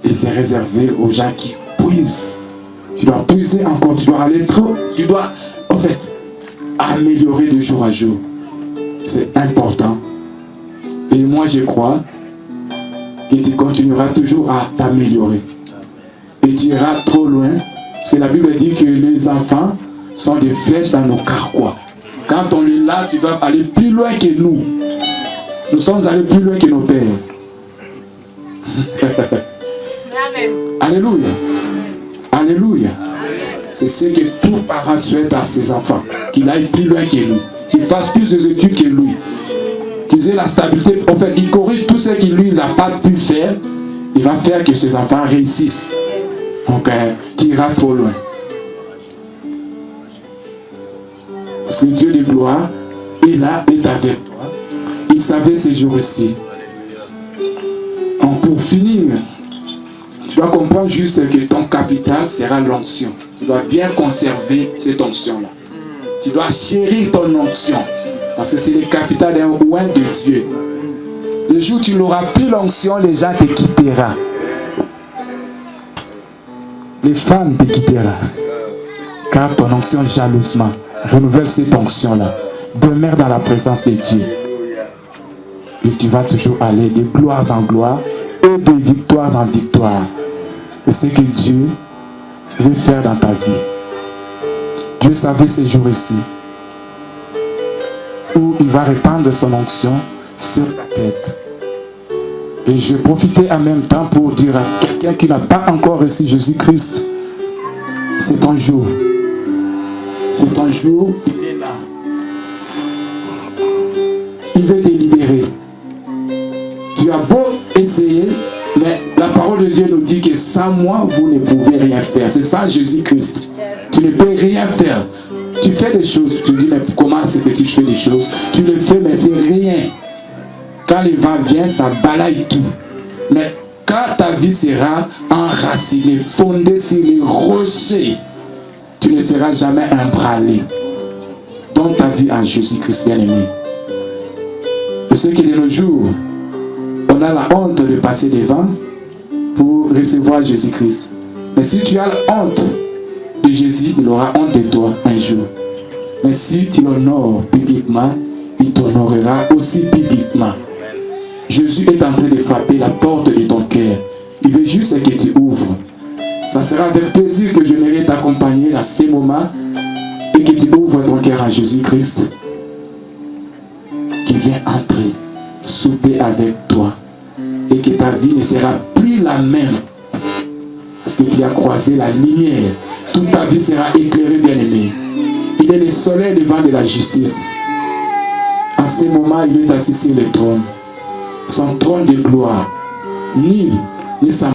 Et c'est réservé aux gens qui puisent. Tu dois puiser encore, tu dois aller trop. Tu dois, en fait, améliorer de jour à jour. C'est important. Et moi, je crois que tu continueras toujours à t'améliorer. Et tu iras trop loin. Parce que la Bible dit que les enfants sont des flèches dans nos carquois. Quand on les lasse, ils doivent aller plus loin que nous. Nous sommes allés plus loin que nos pères. Alléluia. Alléluia. C'est ce que tout parent souhaite à ses enfants. Qu'il aille plus loin que lui. Qu'il fasse plus d'études que lui. Qu'il ait la stabilité. En fait, il corrige tout ce qu'il lui n'a pas pu faire. Il va faire que ses enfants réussissent. Donc, qu'il ira trop loin. C'est Dieu de gloire. Et là, est avec toi. Il savait ces jours-ci. Donc, pour finir, tu dois comprendre juste que ton capital sera l'onction. Tu dois bien conserver cette onction-là. Tu dois chérir ton onction. Parce que c'est le capital d'un roi de Dieu. Le jour où tu n'auras plus l'onction, les gens te quitteront. Les femmes te quitteront. Car ton onction jalousement. Renouvelle cette onction-là. Demeure dans la présence de Dieu. Et tu vas toujours aller de gloire en gloire et de victoire en victoire. Et c'est que Dieu veut faire dans ta vie. Dieu savait ces jours ici où il va répandre son onction sur ta tête. Et je profitais en même temps pour dire à quelqu'un qui n'a pas encore reçu Jésus-Christ, c'est ton jour. C'est ton jour, il est là. Il veut te libérer. Tu as beau essayer, mais la parole de Dieu nous dit que sans moi, vous ne pouvez rien faire. C'est ça Jésus-Christ. Tu ne peux rien faire. Tu fais des choses, tu dis, mais comment c'est que tu fais des choses? Tu le fais, mais c'est rien. Quand le vent vient, ça balaye tout. Mais quand ta vie sera enracinée, fondée sur les rochers, tu ne seras jamais ébranlé. Donne ta vie à Jésus-Christ, bien-aimé. Je sais que de nos jours, on a la honte de passer devant pour recevoir Jésus-Christ. Mais si tu as la honte de Jésus, il aura honte de toi un jour. Mais si tu l'honores publiquement, il t'honorera aussi publiquement. Jésus est en train de frapper la porte de ton cœur. Il veut juste que tu ouvres. Ça sera avec plaisir que je viendrai t'accompagner dans ces moments et que tu ouvres ton cœur à Jésus-Christ. Qu'il vient entrer, souper avec toi et que ta vie ne sera plus la même parce que tu as croisé la lumière. Toute ta vie sera éclairée, bien-aimé. Il est le soleil devant de la justice. En ce moment, il est assis sur le trône. Son trône de gloire. Nul ne s'en